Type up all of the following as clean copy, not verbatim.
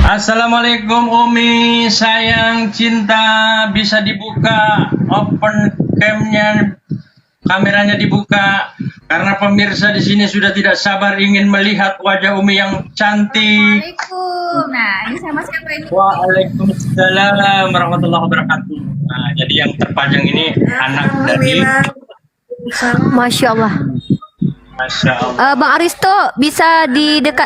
Assalamualaikum Umi, sayang cinta, bisa dibuka open camnya, kameranya dibuka karena pemirsa di sini sudah tidak sabar ingin melihat wajah Umi yang cantik. Assalamualaikum. Nah, ini sama siapa ini? Waalaikumsalam warahmatullahi wabarakatuh. Nah, jadi yang terpajang ini anak dari Masya Allah. Masya Allah. Bang Aristo bisa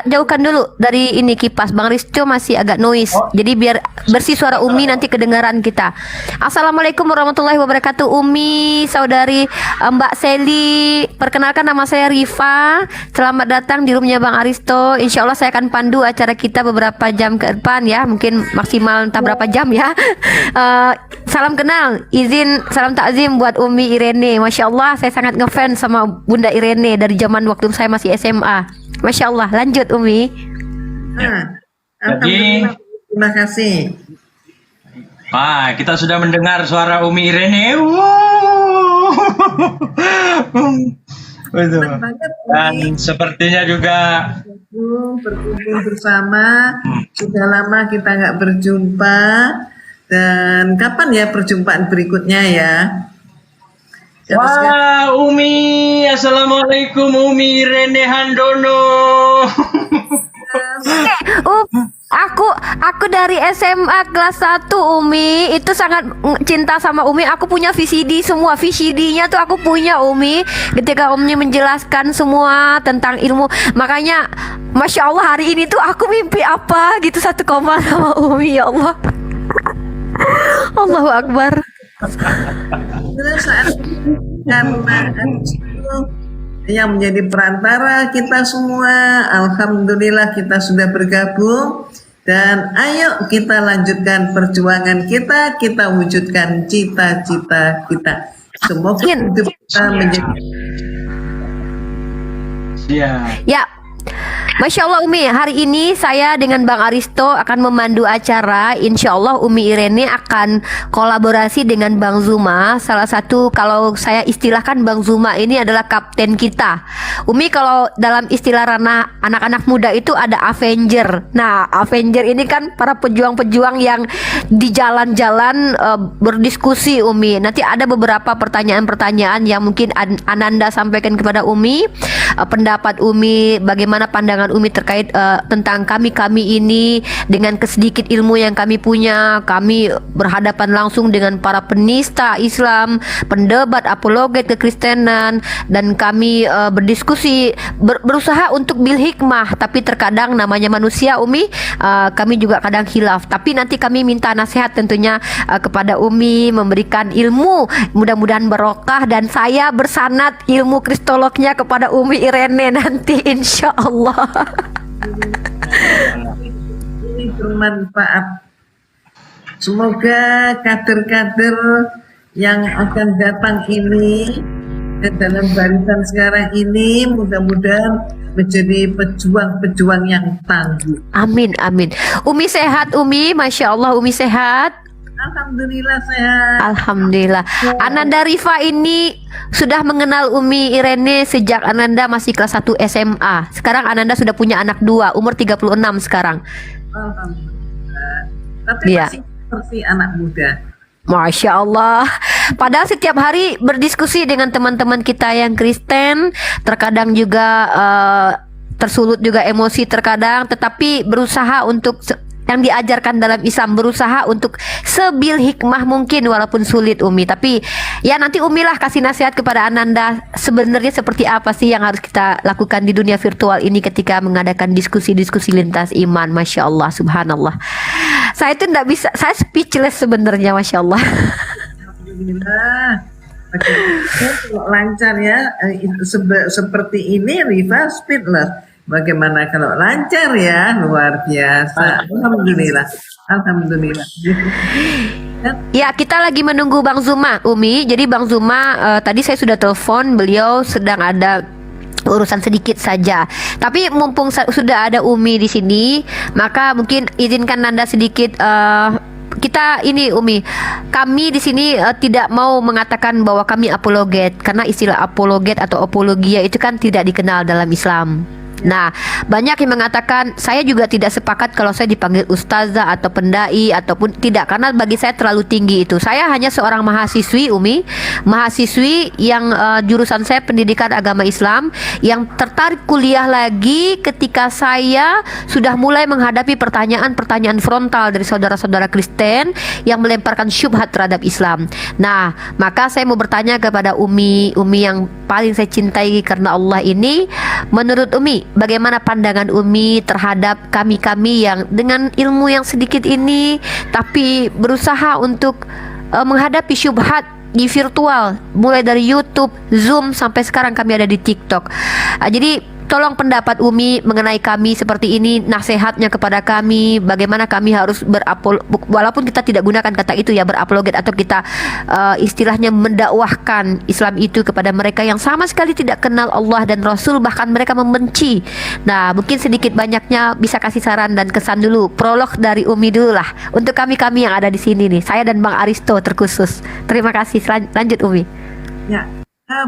jauhkan dulu dari ini kipas. Bang Aristo masih agak noise. Jadi biar bersih suara Umi nanti kedengaran kita. Assalamualaikum warahmatullahi wabarakatuh. Umi, saudari Mbak Seli. Perkenalkan nama saya Rifa. Selamat datang di roomnya Bang Aristo. Insya Allah saya akan pandu acara kita beberapa jam ke depan ya. Mungkin maksimal entah berapa jam ya. Salam kenal. Izin salam takzim buat Umi Irene. Masya Allah saya sangat ngefans sama Bunda Irene dari zaman waktu saya masih SMA. Masya Allah. Lanjut Umi. Jadi Terima kasih. kita sudah mendengar suara Umi Irene. Betul. Dan sepertinya juga Berkumpul bersama. Sudah lama kita nggak berjumpa. Dan kapan ya perjumpaan berikutnya ya? wah, Umi, Assalamualaikum Umi Irene Handono. Aku dari SMA kelas 1 Umi. Itu sangat cinta sama Umi. Aku punya VCD semua. VCD-nya tuh aku punya Umi. Ketika Umi menjelaskan semua tentang ilmu. Makanya Masya Allah hari ini tuh aku mimpi apa gitu satu koma sama Umi. Ya Allah. Allahu Akbar. Terus saat karena yang menjadi perantara kita semua, alhamdulillah kita sudah bergabung dan ayo kita lanjutkan perjuangan kita wujudkan cita-cita kita. Semoga hidup kita menjadi Ya, Masya Allah Umi, hari ini saya dengan Bang Aristo akan memandu acara. Insya Allah Umi Irene akan kolaborasi dengan Bang Zuma. Salah satu, kalau saya istilahkan Bang Zuma ini adalah kapten kita. Umi kalau dalam istilah ranah anak-anak muda itu ada Avenger. Nah, Avenger ini kan para pejuang-pejuang yang di jalan-jalan berdiskusi Umi. Nanti ada beberapa pertanyaan-pertanyaan yang mungkin Ananda sampaikan kepada Umi. Pendapat Umi, bagaimana pandangan Umi terkait tentang kami ini dengan kesedikit ilmu yang kami punya. Kami berhadapan langsung dengan para penista Islam, pendebat apologet kekristenan, dan kami berdiskusi, berusaha untuk bil hikmah. Tapi terkadang namanya manusia Umi, kami juga kadang khilaf. Tapi nanti kami minta nasihat tentunya kepada Umi, memberikan ilmu, mudah-mudahan barokah, dan saya bersanad ilmu kristolognya kepada Umi Irene nanti insya Allah. ini bermanfaat. Semoga kader-kader yang akan datang ini dan dalam barisan sekarang ini mudah-mudahan menjadi pejuang-pejuang yang tangguh. Amin, amin. Umi sehat Umi, Masya Allah Umi sehat. Alhamdulillah sehat. Alhamdulillah. Ananda Rifa ini sudah mengenal Umi Irene sejak Ananda masih kelas 1 SMA. Sekarang Ananda sudah punya anak 2, umur 36 sekarang. Alhamdulillah. Tapi Iya. masih seperti anak muda. Masya Allah. Padahal setiap hari berdiskusi dengan teman-teman kita yang Kristen. Terkadang juga tersulut juga emosi terkadang. Tetapi berusaha untuk yang diajarkan dalam Islam, berusaha untuk sebil hikmah mungkin walaupun sulit Umi. Tapi ya nanti Umi lah kasih nasihat kepada Ananda sebenarnya seperti apa sih yang harus kita lakukan di dunia virtual ini ketika mengadakan diskusi-diskusi lintas iman. Masya Allah, subhanallah. Saya itu tidak bisa, saya speechless sebenarnya. Masya Allah. Alhamdulillah. Kalau lancar ya, seperti ini Riva speedless. Bagaimana kalau lancar ya, luar biasa. Alhamdulillah. Alhamdulillah. Ya, kita lagi menunggu Bang Zuma, Umi. Jadi Bang Zuma tadi saya sudah telepon, beliau sedang ada urusan sedikit saja. Tapi mumpung sudah ada Umi di sini, maka mungkin izinkan Nanda sedikit kita ini Umi, kami di sini tidak mau mengatakan bahwa kami apologet, karena istilah apologet atau apologia itu kan tidak dikenal dalam Islam. Nah, banyak yang mengatakan saya juga tidak sepakat kalau saya dipanggil ustazah atau pendai ataupun tidak, karena bagi saya terlalu tinggi itu. Saya hanya seorang mahasiswi Umi, mahasiswi yang jurusan saya pendidikan agama Islam, yang tertarik kuliah lagi ketika saya sudah mulai menghadapi pertanyaan-pertanyaan frontal dari saudara-saudara Kristen yang melemparkan syubhat terhadap Islam. Nah, maka saya mau bertanya kepada Umi yang paling saya cintai karena Allah ini, menurut Umi, bagaimana pandangan Umi terhadap kami-kami yang dengan ilmu yang sedikit ini tapi berusaha untuk menghadapi syubhat di virtual, mulai dari YouTube, Zoom, sampai sekarang kami ada di TikTok. Jadi tolong pendapat Umi mengenai kami seperti ini, nasihatnya kepada kami, bagaimana kami harus walaupun kita tidak gunakan kata itu ya, berapologet, atau kita istilahnya mendakwahkan Islam itu kepada mereka yang sama sekali tidak kenal Allah dan Rasul, bahkan mereka membenci. Nah, mungkin sedikit banyaknya bisa kasih saran dan kesan dulu. Prolog dari Umi dulu lah untuk kami-kami yang ada di sini nih, saya dan Bang Aristo terkhusus. Terima kasih. Lanjut Umi. Ya,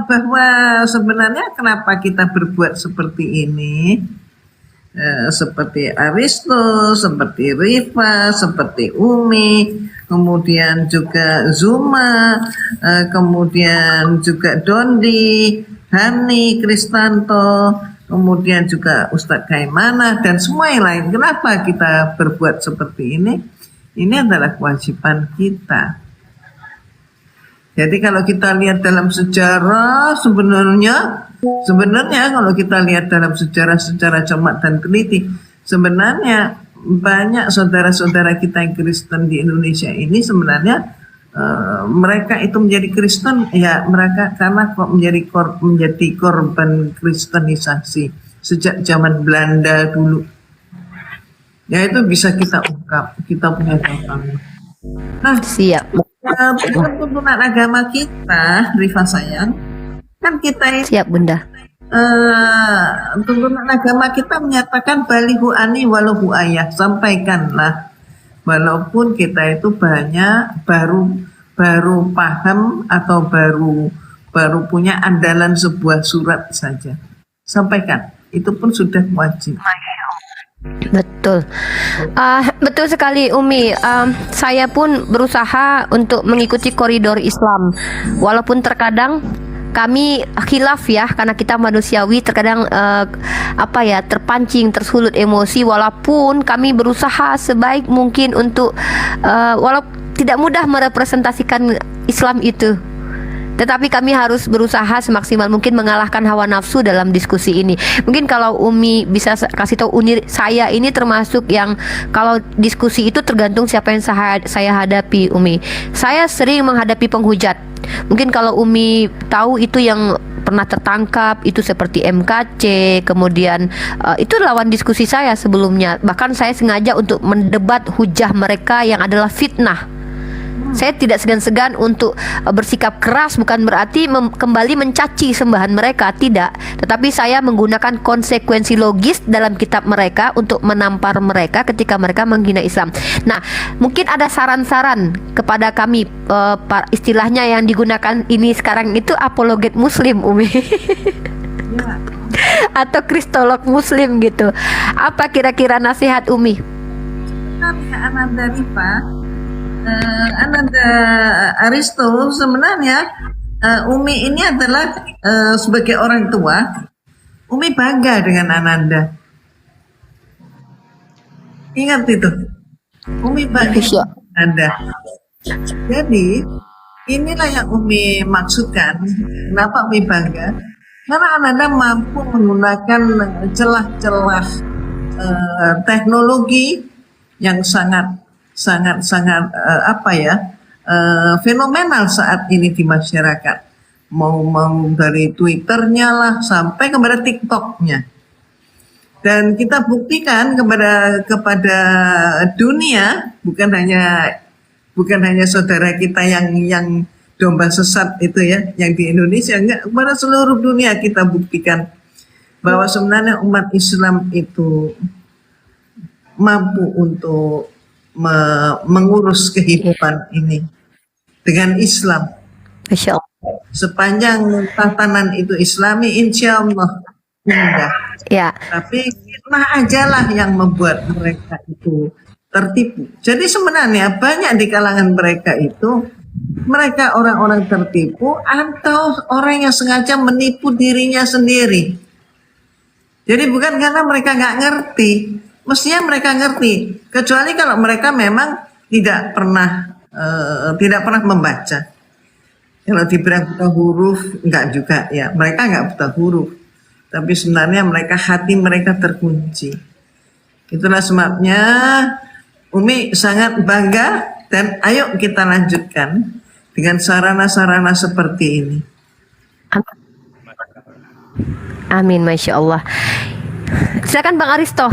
bahwa sebenarnya kenapa kita berbuat seperti ini, seperti Aristo, seperti Rifa, seperti Umi, kemudian juga Zuma, kemudian juga Dondi, Hani, Kristanto, kemudian juga Ustadz Kaimana, dan semua yang lain. Kenapa kita berbuat seperti ini? Ini adalah kewajiban kita. Jadi kalau kita lihat dalam sejarah, sebenarnya kalau kita lihat dalam sejarah secara cermat dan teliti, sebenarnya banyak saudara-saudara kita yang Kristen di Indonesia ini sebenarnya mereka itu menjadi Kristen ya mereka karena kok menjadi korban Kristenisasi sejak zaman Belanda dulu. Ya itu bisa kita ungkap, kita punya contohnya. Nah, siap. Tuntunan agama kita, Rifa sayang, kan kita ini Siap Bunda. tuntunan agama kita menyatakan balihu ani walau ayah, sampaikanlah, walaupun kita itu banyak baru paham atau baru punya andalan sebuah surat saja, sampaikan, itu pun sudah wajib. Betul, betul sekali Umi. Saya pun berusaha untuk mengikuti koridor Islam, walaupun terkadang kami khilaf ya, karena kita manusiawi, terkadang terpancing, tersulut emosi. Walaupun kami berusaha sebaik mungkin untuk walaupun tidak mudah merepresentasikan Islam itu, tetapi kami harus berusaha semaksimal mungkin mengalahkan hawa nafsu dalam diskusi ini. Mungkin kalau Umi bisa kasih tahu, saya ini termasuk yang kalau diskusi itu tergantung siapa yang saya hadapi Umi. Saya sering menghadapi penghujat. Mungkin kalau Umi tahu itu yang pernah tertangkap itu seperti MKC, kemudian itu lawan diskusi saya sebelumnya. Bahkan saya sengaja untuk mendebat hujah mereka yang adalah fitnah. Saya tidak segan-segan untuk bersikap keras, bukan berarti kembali mencaci sembahan mereka, tidak. Tetapi saya menggunakan konsekuensi logis dalam kitab mereka untuk menampar mereka ketika mereka menghina Islam. Nah, mungkin ada saran-saran kepada kami, istilahnya yang digunakan ini sekarang itu apologet Muslim, Umi. Ya. Atau kristolog Muslim gitu. Apa kira-kira nasihat Umi? Ananda Rifa, Ananda Aristo, sebenarnya Umi ini adalah sebagai orang tua, Umi bangga dengan Ananda. Ingat itu, Umi bangga dengan Ananda. Jadi inilah yang Umi maksudkan. Kenapa Umi bangga? Karena Ananda mampu menggunakan celah-celah teknologi yang sangat fenomenal saat ini di masyarakat, mau dari Twitternya lah sampai kepada TikToknya, dan kita buktikan kepada dunia, bukan hanya saudara kita yang domba sesat itu ya, yang di Indonesia, enggak, kepada seluruh dunia kita buktikan bahwa sebenarnya umat Islam itu mampu untuk mengurus kehidupan ini dengan Islam. Masya Allah. Sepanjang tatanan itu Islami, insya Allah indah. Ya, Tapi fitnah ajalah yang membuat mereka itu tertipu. Jadi sebenarnya banyak di kalangan mereka itu, mereka orang-orang tertipu atau orang yang sengaja menipu dirinya sendiri. Jadi bukan karena mereka nggak ngerti, mestinya mereka ngerti. Kecuali kalau mereka memang tidak pernah membaca. Kalau dibilang buta huruf, enggak juga ya. Mereka enggak buta huruf, tapi sebenarnya hati mereka terkunci. Itulah sebabnya Umi sangat bangga dan ayo kita lanjutkan dengan sarana-sarana seperti ini. amin, masya Allah. Silakan Bang Aristo.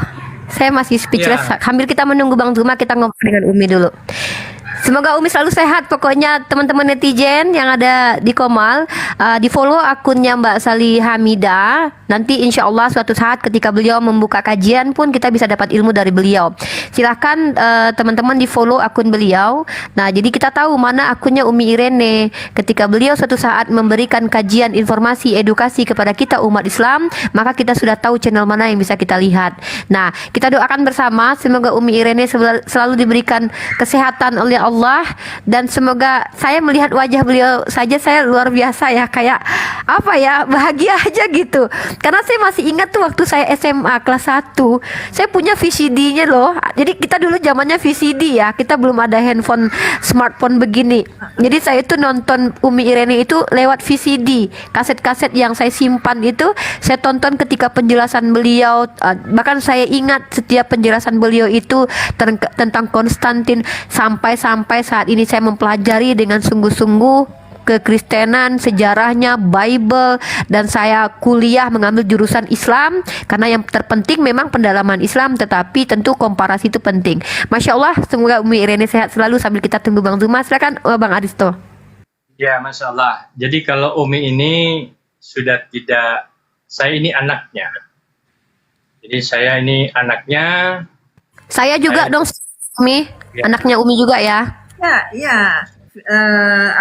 Saya masih speechless. Ya. Sambil kita menunggu Bang Zuma, kita ngobrol dengan Umi dulu. Semoga Umi selalu sehat. Pokoknya teman-teman netizen yang ada di Komal, di follow akunnya Mbak Sali Hamida. Nanti insya Allah suatu saat ketika beliau membuka kajian pun kita bisa dapat ilmu dari beliau. Silahkan teman-teman di follow akun beliau. Nah, jadi kita tahu mana akunnya Umi Irene. Ketika beliau suatu saat memberikan kajian, informasi, edukasi kepada kita umat Islam, maka kita sudah tahu channel mana yang bisa kita lihat. Nah, kita doakan bersama semoga Umi Irene selalu diberikan kesehatan oleh Allah, dan semoga saya melihat wajah beliau saja saya luar biasa ya, kayak apa ya, bahagia aja gitu. Karena saya masih ingat tuh waktu saya SMA kelas 1, saya punya VCD-nya loh. Jadi kita dulu zamannya VCD ya, kita belum ada handphone, smartphone begini. Jadi saya itu nonton Umi Irene itu lewat VCD. Kaset-kaset yang saya simpan itu saya tonton ketika penjelasan beliau. Bahkan saya ingat setiap penjelasan beliau itu tentang Konstantin, sampai saat ini saya mempelajari dengan sungguh-sungguh kekristenan, sejarahnya, Bible, dan saya kuliah mengambil jurusan Islam karena yang terpenting memang pendalaman Islam, tetapi tentu komparasi itu penting. Masya Allah, semoga Umi Irene sehat selalu sambil kita tunggu Bang Zuma. Silakan Bang Aristo. Ya, Masya Allah. Jadi kalau Umi ini sudah tidak, saya ini anaknya. Jadi saya ini anaknya. Saya juga dong, Umi. Ya. Anaknya Umi juga ya. Ya.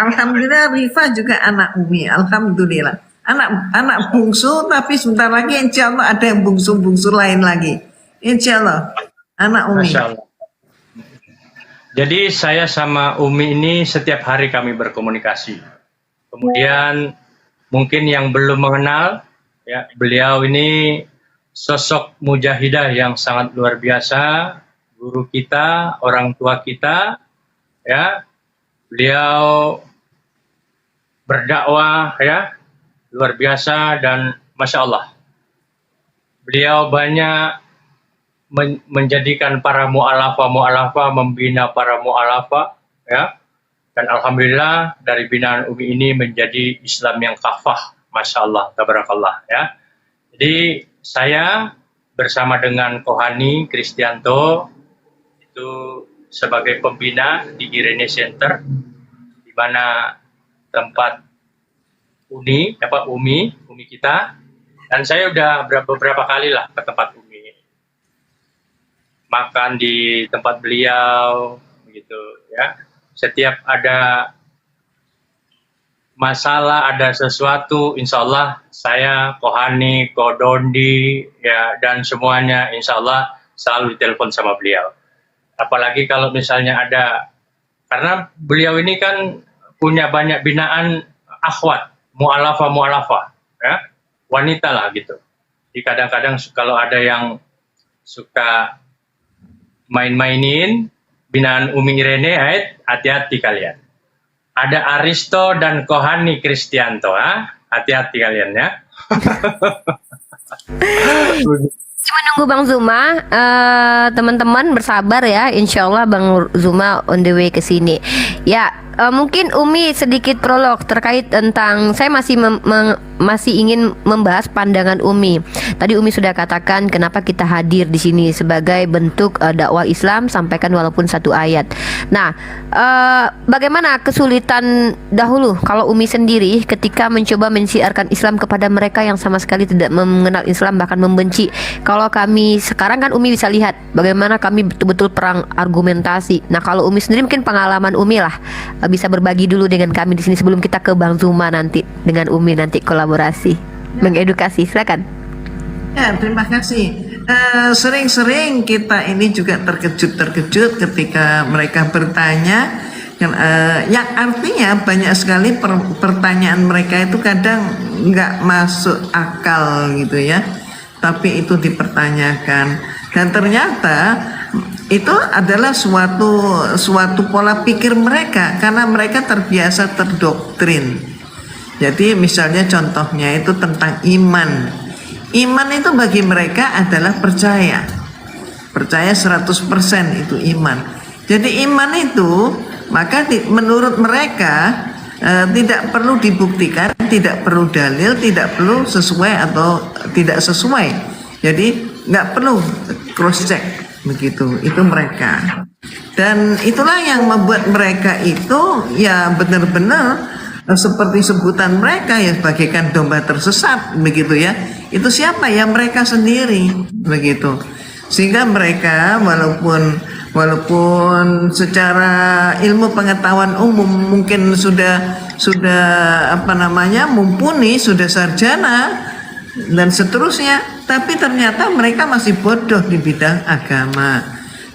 Alhamdulillah Rifa juga anak Umi. Alhamdulillah. Anak bungsu, tapi sebentar lagi insya Allah ada yang bungsu lain lagi. Insya Allah anak Umi. Masya Allah. Jadi saya sama Umi ini setiap hari kami berkomunikasi. Kemudian mungkin yang belum mengenal, ya, beliau ini sosok mujahidah yang sangat luar biasa, guru kita, orang tua kita, ya. Beliau berdakwah, ya, luar biasa, dan Masya Allah. Beliau banyak menjadikan para mu'alafah, membina para mu'alafah, ya. Dan Alhamdulillah dari binaan Umi ini menjadi Islam yang kafah, Masya Allah, tabarakallah, ya. Jadi saya bersama dengan Kohani Kristianto itu sebagai pembina di Irene Center, di mana tempat Umi kita, dan saya udah beberapa kali lah ke tempat Umi, makan di tempat beliau, begitu ya. Setiap ada masalah, ada sesuatu, insya Allah saya, Kohani, Kodondi, ya, dan semuanya insya Allah selalu ditelepon sama beliau. Apalagi kalau misalnya ada, karena beliau ini kan punya banyak binaan akhwat, mu'alafah, ya, wanita lah gitu. Jadi kadang-kadang kalau ada yang suka main-mainin binaan Umi Irene, hati-hati kalian. Ada Aristo dan Kohani Kristianto, hati-hati kalian ya. Menunggu Bang Zuma, teman-teman bersabar ya. Insya Allah Bang Zuma on the way ke sini. Ya, mungkin Umi sedikit prolog terkait tentang, saya masih ingin membahas pandangan Umi. Tadi Umi sudah katakan kenapa kita hadir di sini sebagai bentuk dakwah Islam, sampaikan walaupun satu ayat. Nah, bagaimana kesulitan dahulu kalau Umi sendiri ketika mencoba mensiarkan Islam kepada mereka yang sama sekali tidak mengenal Islam, bahkan membenci. Kalau kami sekarang kan Umi bisa lihat bagaimana kami betul-betul perang argumentasi. Nah, kalau Umi sendiri mungkin pengalaman Umi lah bisa berbagi dulu dengan kami di sini sebelum kita ke Bang Zuma nanti dengan Umi nanti kolaborasi mengedukasi. Silakan. Ya, terima kasih. Sering-sering kita ini juga terkejut-terkejut ketika mereka bertanya, yang artinya banyak sekali pertanyaan mereka itu kadang nggak masuk akal gitu ya, tapi itu dipertanyakan dan ternyata itu adalah suatu pola pikir mereka karena mereka terbiasa terdoktrin. Jadi misalnya contohnya itu tentang iman. Iman itu bagi mereka adalah percaya. Percaya 100% itu iman. Jadi iman itu maka menurut mereka tidak perlu dibuktikan, tidak perlu dalil, tidak perlu sesuai atau tidak sesuai. Jadi nggak perlu cross check begitu. Itu mereka. Dan itulah yang membuat mereka itu ya benar-benar seperti sebutan mereka ya bagaikan domba tersesat begitu ya. Itu siapa ya? Mereka sendiri begitu. Sehingga mereka walaupun secara ilmu pengetahuan umum mungkin sudah mumpuni, sudah sarjana dan seterusnya, tapi ternyata mereka masih bodoh di bidang agama.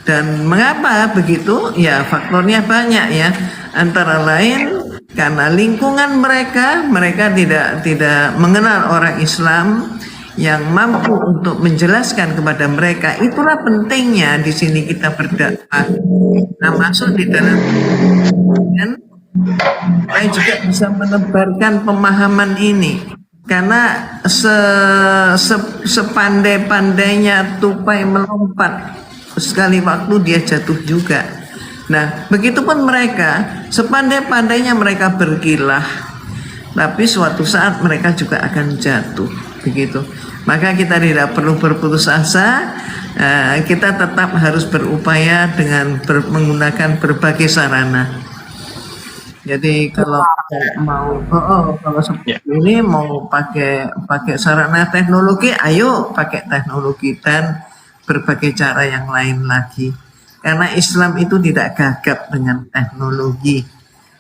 Dan mengapa begitu? Ya faktornya banyak ya. Antara lain karena lingkungan mereka tidak mengenal orang Islam yang mampu untuk menjelaskan kepada mereka. Itulah pentingnya di sini kita berdakwah. Nah, masuk di dalam dan supaya juga bisa menebarkan pemahaman ini. Karena sepandai-pandainya tupai melompat, sekali waktu dia jatuh juga. Nah, begitupun mereka, sepandai-pandainya mereka berkilah, tapi suatu saat mereka juga akan jatuh, begitu. Maka kita tidak perlu berputus asa, kita tetap harus berupaya dengan menggunakan berbagai sarana. Jadi kalau seperti ini mau pakai sarana teknologi, ayo pakai teknologi dan berbagai cara yang lain lagi. Karena Islam itu tidak gagap dengan teknologi.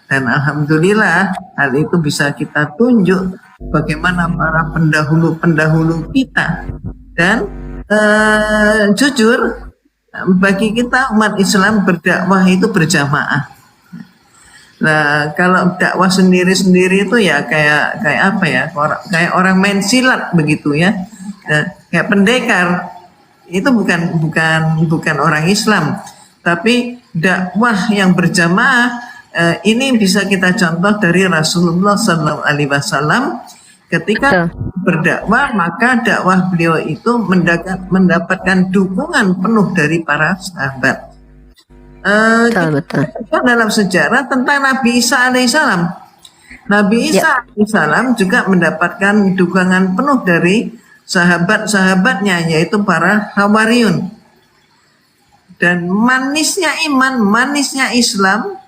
Dan alhamdulillah hal itu bisa kita tunjuk bagaimana para pendahulu kita. Dan jujur bagi kita umat Islam berdakwah itu berjamaah. Nah, kalau dakwah sendiri-sendiri itu ya kayak apa ya? Kayak orang main silat begitu ya. Kayak pendekar. Itu bukan orang Islam. Tapi dakwah yang berjamaah ini bisa kita contoh dari Rasulullah SAW ketika berdakwah, maka dakwah beliau itu mendapatkan dukungan penuh dari para sahabat. Kita dalam sejarah tentang Nabi Isa alaihissalam. Nabi Isa alaihissalam juga mendapatkan dukungan penuh dari sahabat-sahabatnya, yaitu para Hawariyun. Dan manisnya iman, manisnya Islam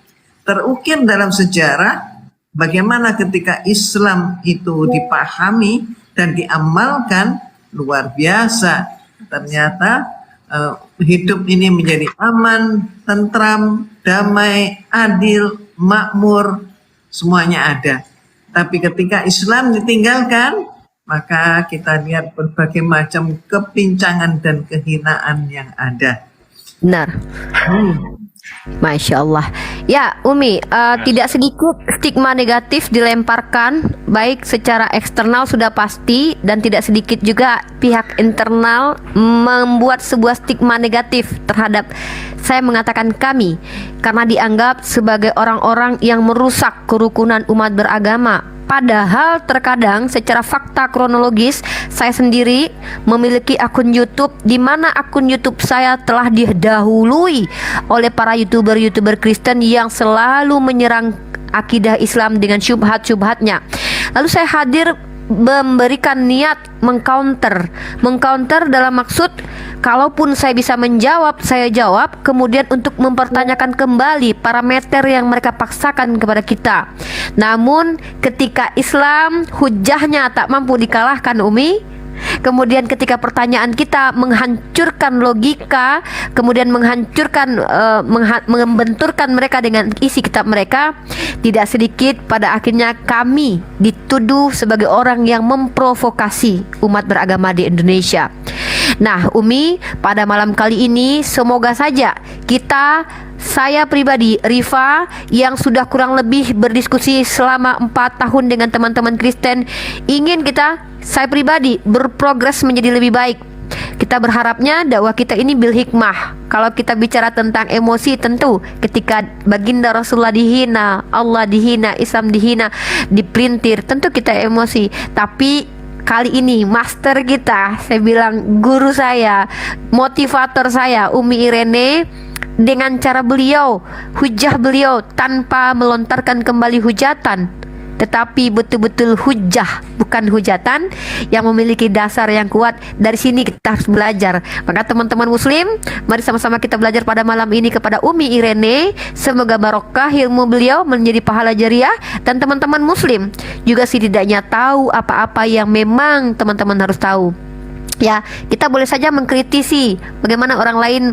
terukir dalam sejarah bagaimana ketika Islam itu dipahami dan diamalkan luar biasa. Ternyata hidup ini menjadi aman, tentram, damai, adil, makmur, semuanya ada. Tapi ketika Islam ditinggalkan, maka kita lihat berbagai macam kepincangan dan kehinaan yang ada. Benar. Masya Allah. Ya, Umi, tidak sedikit stigma negatif dilemparkan, baik secara eksternal sudah pasti, dan tidak sedikit juga pihak internal membuat sebuah stigma negatif terhadap, saya mengatakan kami, karena dianggap sebagai orang-orang yang merusak kerukunan umat beragama. Padahal terkadang secara fakta kronologis saya sendiri memiliki akun YouTube di mana akun YouTube saya telah didahului oleh para YouTuber Kristen yang selalu menyerang akidah Islam dengan syubhat-syubhatnya. Lalu saya hadir memberikan niat mengcounter dalam maksud kalaupun saya bisa menjawab, saya jawab, kemudian untuk mempertanyakan kembali parameter yang mereka paksakan kepada kita. Namun ketika Islam hujahnya tak mampu dikalahkan, Umi, Kemudian ketika pertanyaan kita menghancurkan logika, kemudian menghancurkan membenturkan mereka dengan isi kitab mereka, tidak sedikit pada akhirnya kami dituduh sebagai orang yang memprovokasi umat beragama di Indonesia. Nah, Umi, pada malam kali ini semoga saja saya pribadi, Rifa, yang sudah kurang lebih berdiskusi selama 4 tahun dengan teman-teman Kristen, saya pribadi berprogres menjadi lebih baik. Kita berharapnya dakwah kita ini bil hikmah. Kalau kita bicara tentang emosi, tentu ketika baginda Rasulullah dihina, Allah dihina, Islam dihina, dipelintir, tentu kita emosi. Tapi kali ini master kita, saya bilang guru saya, motivator saya, Umi Irene, dengan cara beliau, hujah beliau tanpa melontarkan kembali hujatan, tetapi betul-betul hujah, bukan hujatan, yang memiliki dasar yang kuat. Dari sini kita harus belajar. Maka teman-teman muslim, mari sama-sama kita belajar pada malam ini kepada Umi Irene. Semoga barokah ilmu beliau menjadi pahala jariah, dan teman-teman muslim juga setidaknya tahu apa-apa yang memang teman-teman harus tahu. Ya, kita boleh saja mengkritisi bagaimana orang lain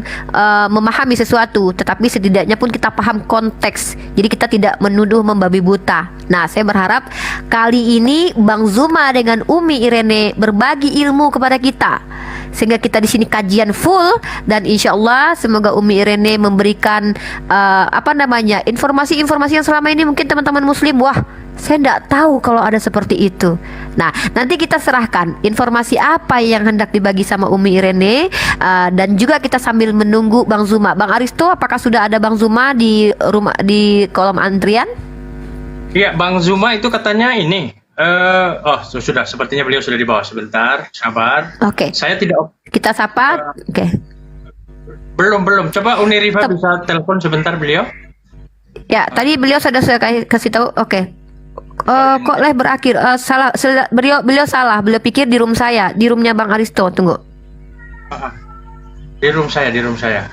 memahami sesuatu, tetapi setidaknya pun kita paham konteks. Jadi kita tidak menuduh membabi buta. Nah, saya berharap kali ini Bang Zuma dengan Umi Irene berbagi ilmu kepada kita, sehingga kita di sini kajian full, dan insya Allah semoga Umi Irene memberikan informasi-informasi yang selama ini mungkin teman-teman muslim, wah, saya tidak tahu kalau ada seperti itu. Nah, nanti kita serahkan informasi apa yang hendak dibagi sama Umi Irene, dan juga kita sambil menunggu Bang Zuma. Bang Aristo, apakah sudah ada Bang Zuma di kolom antrian? Iya, Bang Zuma itu katanya ini. Sudah. Sepertinya beliau sudah di bawah. Sebentar, sabar. Oke. Saya tidak. Kita sapa. Oke. Belum. Coba Uni Rifa bisa telepon sebentar beliau. Ya, tadi beliau sudah kasih tahu. Oke. Kok live berakhir? Beliau salah. Beliau pikir di room saya, di roomnya Bang Aristo. Tunggu. Di room saya.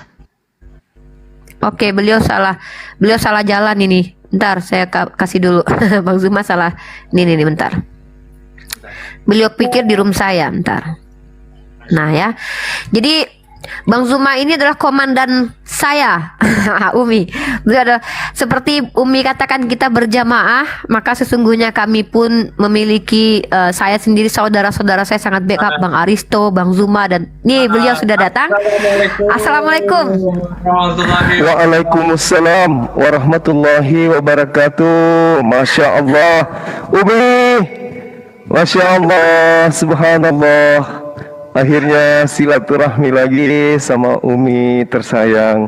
Oke, beliau salah jalan ini. Bentar, saya kasih dulu. Bang Zuma salah. Nih, bentar. Beliau pikir di room saya, bentar. Nah ya, jadi Bang Zuma ini adalah komandan saya, Umi. Beliau adalah, seperti Umi katakan, kita berjamaah, maka sesungguhnya kami pun memiliki, saya sendiri, saudara-saudara saya sangat backup, Bang Aristo, Bang Zuma, dan nih beliau sudah datang. Assalamualaikum. Waalaikumsalam warahmatullahi wabarakatuh. Masya Allah, Umi, Masya Allah, Subhanallah. Akhirnya silaturahmi lagi sama Umi tersayang.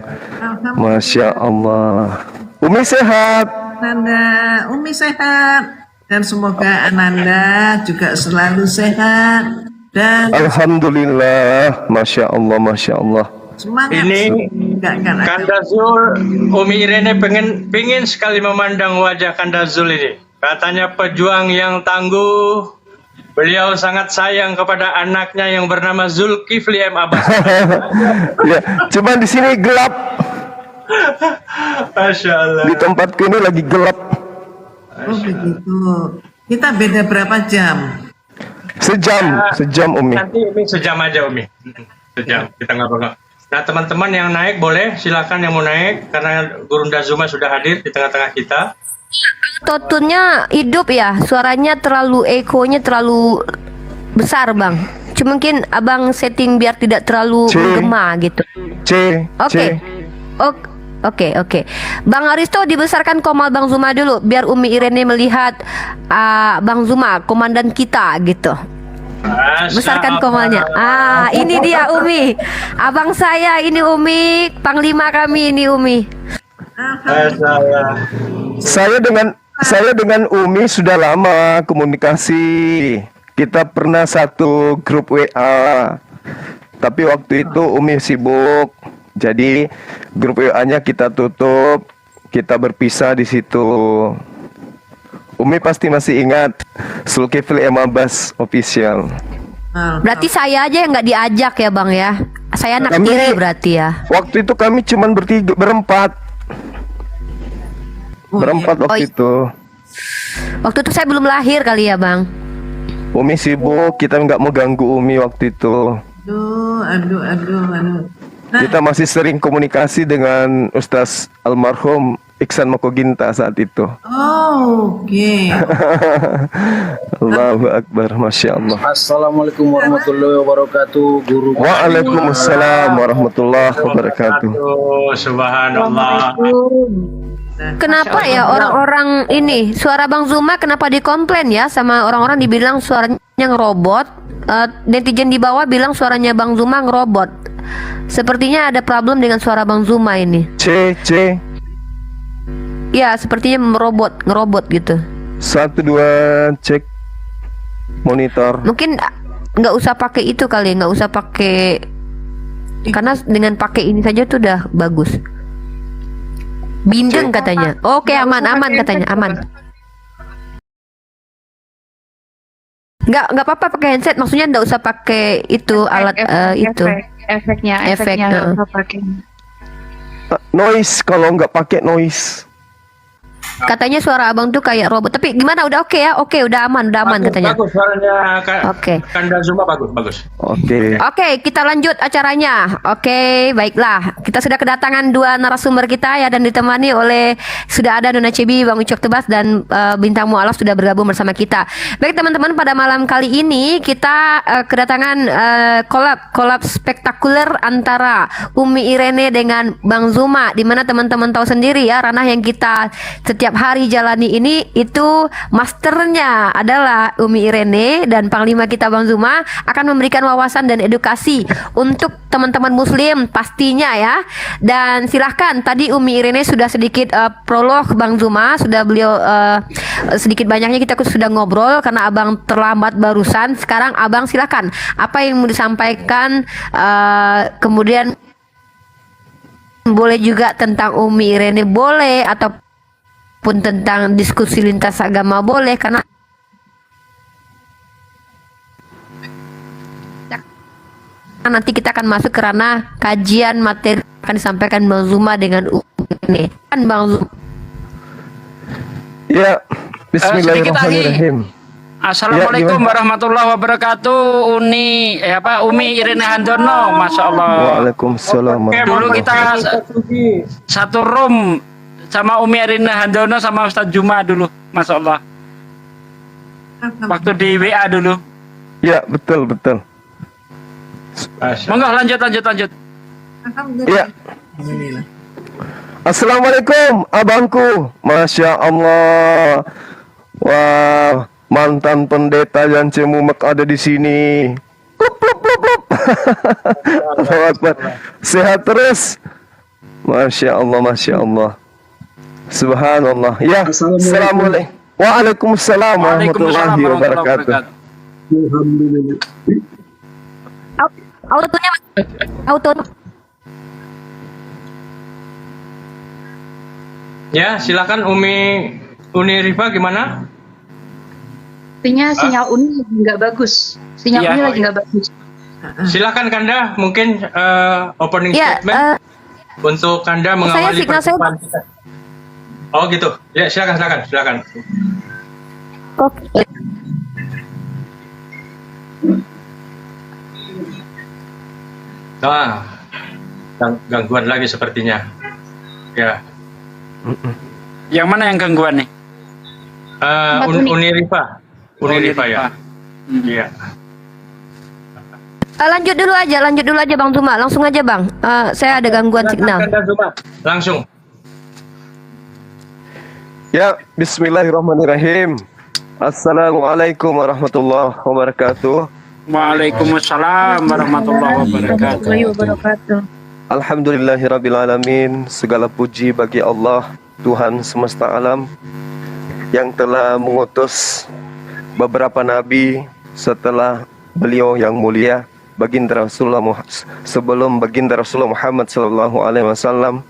Masya Allah. Umi sehat. Ananda, Umi sehat, dan semoga Ananda juga selalu sehat, dan Alhamdulillah. Masya Allah, Masya Allah. semangat. Ini Kanda Zul, Umi Irene pengen sekali memandang wajah Kanda Zul ini. Katanya pejuang yang tangguh. Beliau sangat sayang kepada anaknya yang bernama Zulkifli M. Abbas. Ya, cuman di sini gelap. Masya Allah. Di tempatku ini lagi gelap. Oh begitu. Kita beda berapa jam? Sejam Umi. Nanti Umi sejam aja Umi. Sejam, kita nggak bakal. Nah teman-teman yang naik boleh, silakan yang mau naik, karena Gurunda Zuma sudah hadir di tengah-tengah kita. Totunnya hidup ya, suaranya terlalu ekonya terlalu besar Bang. Cuma mungkin abang setting biar tidak terlalu menggema gitu. Oke. Bang Aristo dibesarkan komal Bang Zuma dulu, biar Umi Irene melihat Bang Zuma komandan kita gitu. Besarkan komalnya. Ini dia Umi, abang saya ini Umi, panglima kami ini Umi. Saya dengan Umi sudah lama komunikasi. Kita pernah satu grup WA. Tapi waktu itu Umi sibuk. Jadi grup WA-nya kita tutup. Kita berpisah di situ. Umi pasti masih ingat Zulkifli M. Abbas official. Berarti saya aja yang nggak diajak ya Bang ya. Saya anak tiri berarti ya. Waktu itu kami cuma berempat waktu itu. Waktu itu saya belum lahir kali ya Bang. Umi sibuk, kita nggak mau ganggu Umi waktu itu. Aduh. Nah, Kita masih sering komunikasi dengan Ustaz almarhum Iksan Mokoginta saat itu. oke. Allahu Akbar, Masya Allah. Assalamualaikum warahmatullahi wabarakatuh, guru. Waalaikumsalam warahmatullahi wabarakatuh. Subhanallah. Kenapa ya orang-orang ini suara Bang Zuma kenapa dikomplain ya sama orang-orang dibilang suaranya ngerobot? Netizen di bawah bilang suaranya Bang Zuma ngerobot. Sepertinya ada problem dengan suara Bang Zuma ini. C. Ya, sepertinya ngerobot gitu. 1 2 cek monitor. Mungkin nggak usah pakai itu kali, nggak usah pakai, karena dengan pakai ini saja tuh udah bagus. Bindeng katanya. Oke, aman katanya, aman. Nggak apa-apa pakai handset, maksudnya nggak usah pakai itu alat itu. Efeknya Efek, nggak usah pakai. Noise, kalau nggak pakai noise. Katanya suara abang tuh kayak robot. Tapi gimana? Udah oke ya? Oke, udah aman katanya. Bagus suaranya Oke. Kanda Zuma bagus. Oke. Oke, kita lanjut acaranya. Oke, baiklah. Kita sudah kedatangan 2 narasumber kita ya, dan ditemani oleh sudah ada Nona Cebi, Bang Ucok Tebas, dan Bintang Mualaf sudah bergabung bersama kita. Baik teman-teman, pada malam kali ini kita kedatangan collab spektakuler antara Umi Irene dengan Bang Zuma, di mana teman-teman tahu sendiri ya, ranah yang kita setiap hari jalani ini itu masternya adalah Umi Irene, dan panglima kita Bang Zuma akan memberikan wawasan dan edukasi untuk teman-teman muslim pastinya ya. Dan silahkan, tadi Umi Irene sudah sedikit prolog Bang Zuma, sudah beliau sedikit banyaknya kita sudah ngobrol karena abang terlambat barusan. Sekarang abang silahkan, apa yang mau disampaikan, kemudian boleh juga tentang Umi Irene boleh, ataupun tentang diskusi lintas agama boleh, karena nanti kita akan masuk ke ranah kajian materi akan disampaikan Bang Zuma dengan ini kan Bang Zuma. Ya, bismillahirrahmanirrahim. Assalamualaikum warahmatullahi wabarakatuh. Umi Irene Handono, masya Allah. Waalaikumsalam. Dulu kita satu room sama Umi Irene Handono sama Ustadz Juma dulu, masya Allah. Waktu di WA dulu. Ya, betul. Monggo lanjut. Ya. Alhamdulillah. Assalamualaikum abangku, Masya Allah. Wah, mantan pendeta yang cemumek ada di sini. Plup. Allahu Akbar. Sehat terus. Masya Allah. Subhanallah. Ya, assalamualaikum. Waalaikumsalam warahmatullahi wabarakatuh. Auto. Ya, silakan Uni Rifa gimana? Sepertinya sinyal Uni lagi nggak bagus. Sinyal Uni lagi nggak bagus. Silakan Kanda, mungkin opening Ya, statement untuk Kanda mengawali signal saya- pertemuan kita. Oh gitu. Ya, silakan. Oke. Nah, gangguan lagi sepertinya. Ya. Yang mana yang gangguan nih? Uni Rifa. Uni Rifa ya. Iya. Lanjut dulu aja Bang Zuma, langsung aja Bang. Saya ada gangguan signal. Langsung. Ya, bismillahirrahmanirrahim. Assalamualaikum warahmatullahi wabarakatuh. Waalaikumsalam warahmatullahi wabarakatuh. Alhamdulillahirabbil alamin. Segala puji bagi Allah, Tuhan semesta alam, yang telah mengutus beberapa nabi setelah beliau yang mulia, baginda Rasulullah sebelum baginda Rasulullah Muhammad sallallahu alaihi wasallam.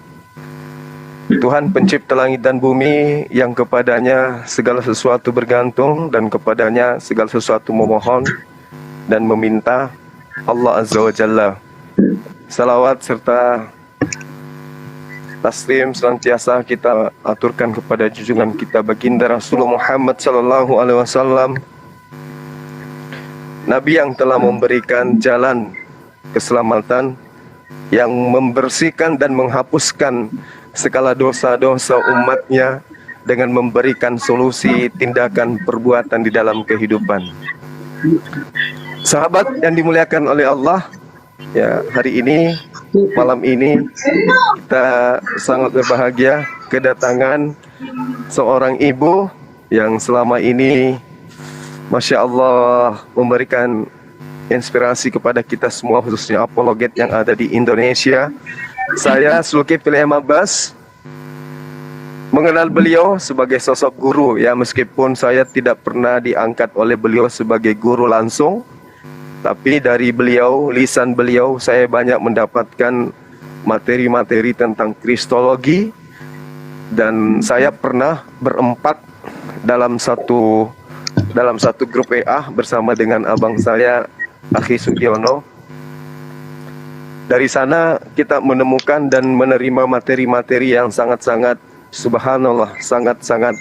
Tuhan pencipta langit dan bumi, yang kepadanya segala sesuatu bergantung dan kepadanya segala sesuatu memohon dan meminta, Allah Azza wa Jalla. Salawat serta taslim senantiasa kita aturkan kepada junjungan kita baginda Rasulullah Muhammad sallallahu alaihi wasallam, Nabi yang telah memberikan jalan keselamatan, yang membersihkan dan menghapuskan segala dosa-dosa umatnya dengan memberikan solusi tindakan perbuatan di dalam kehidupan. Sahabat yang dimuliakan oleh Allah, ya, hari ini, malam ini kita sangat berbahagia kedatangan seorang ibu yang selama ini Masya Allah memberikan inspirasi kepada kita semua, khususnya apologet yang ada di Indonesia. Saya Zulkifli M. Abbas mengenal beliau sebagai sosok guru, ya, meskipun saya tidak pernah diangkat oleh beliau sebagai guru langsung, tapi dari beliau, lisan beliau, saya banyak mendapatkan materi-materi tentang kristologi. Dan saya pernah berempat dalam satu grup WA bersama dengan abang saya, Akhi Sugiono. Dari sana kita menemukan dan menerima materi-materi yang sangat-sangat, subhanallah, sangat-sangat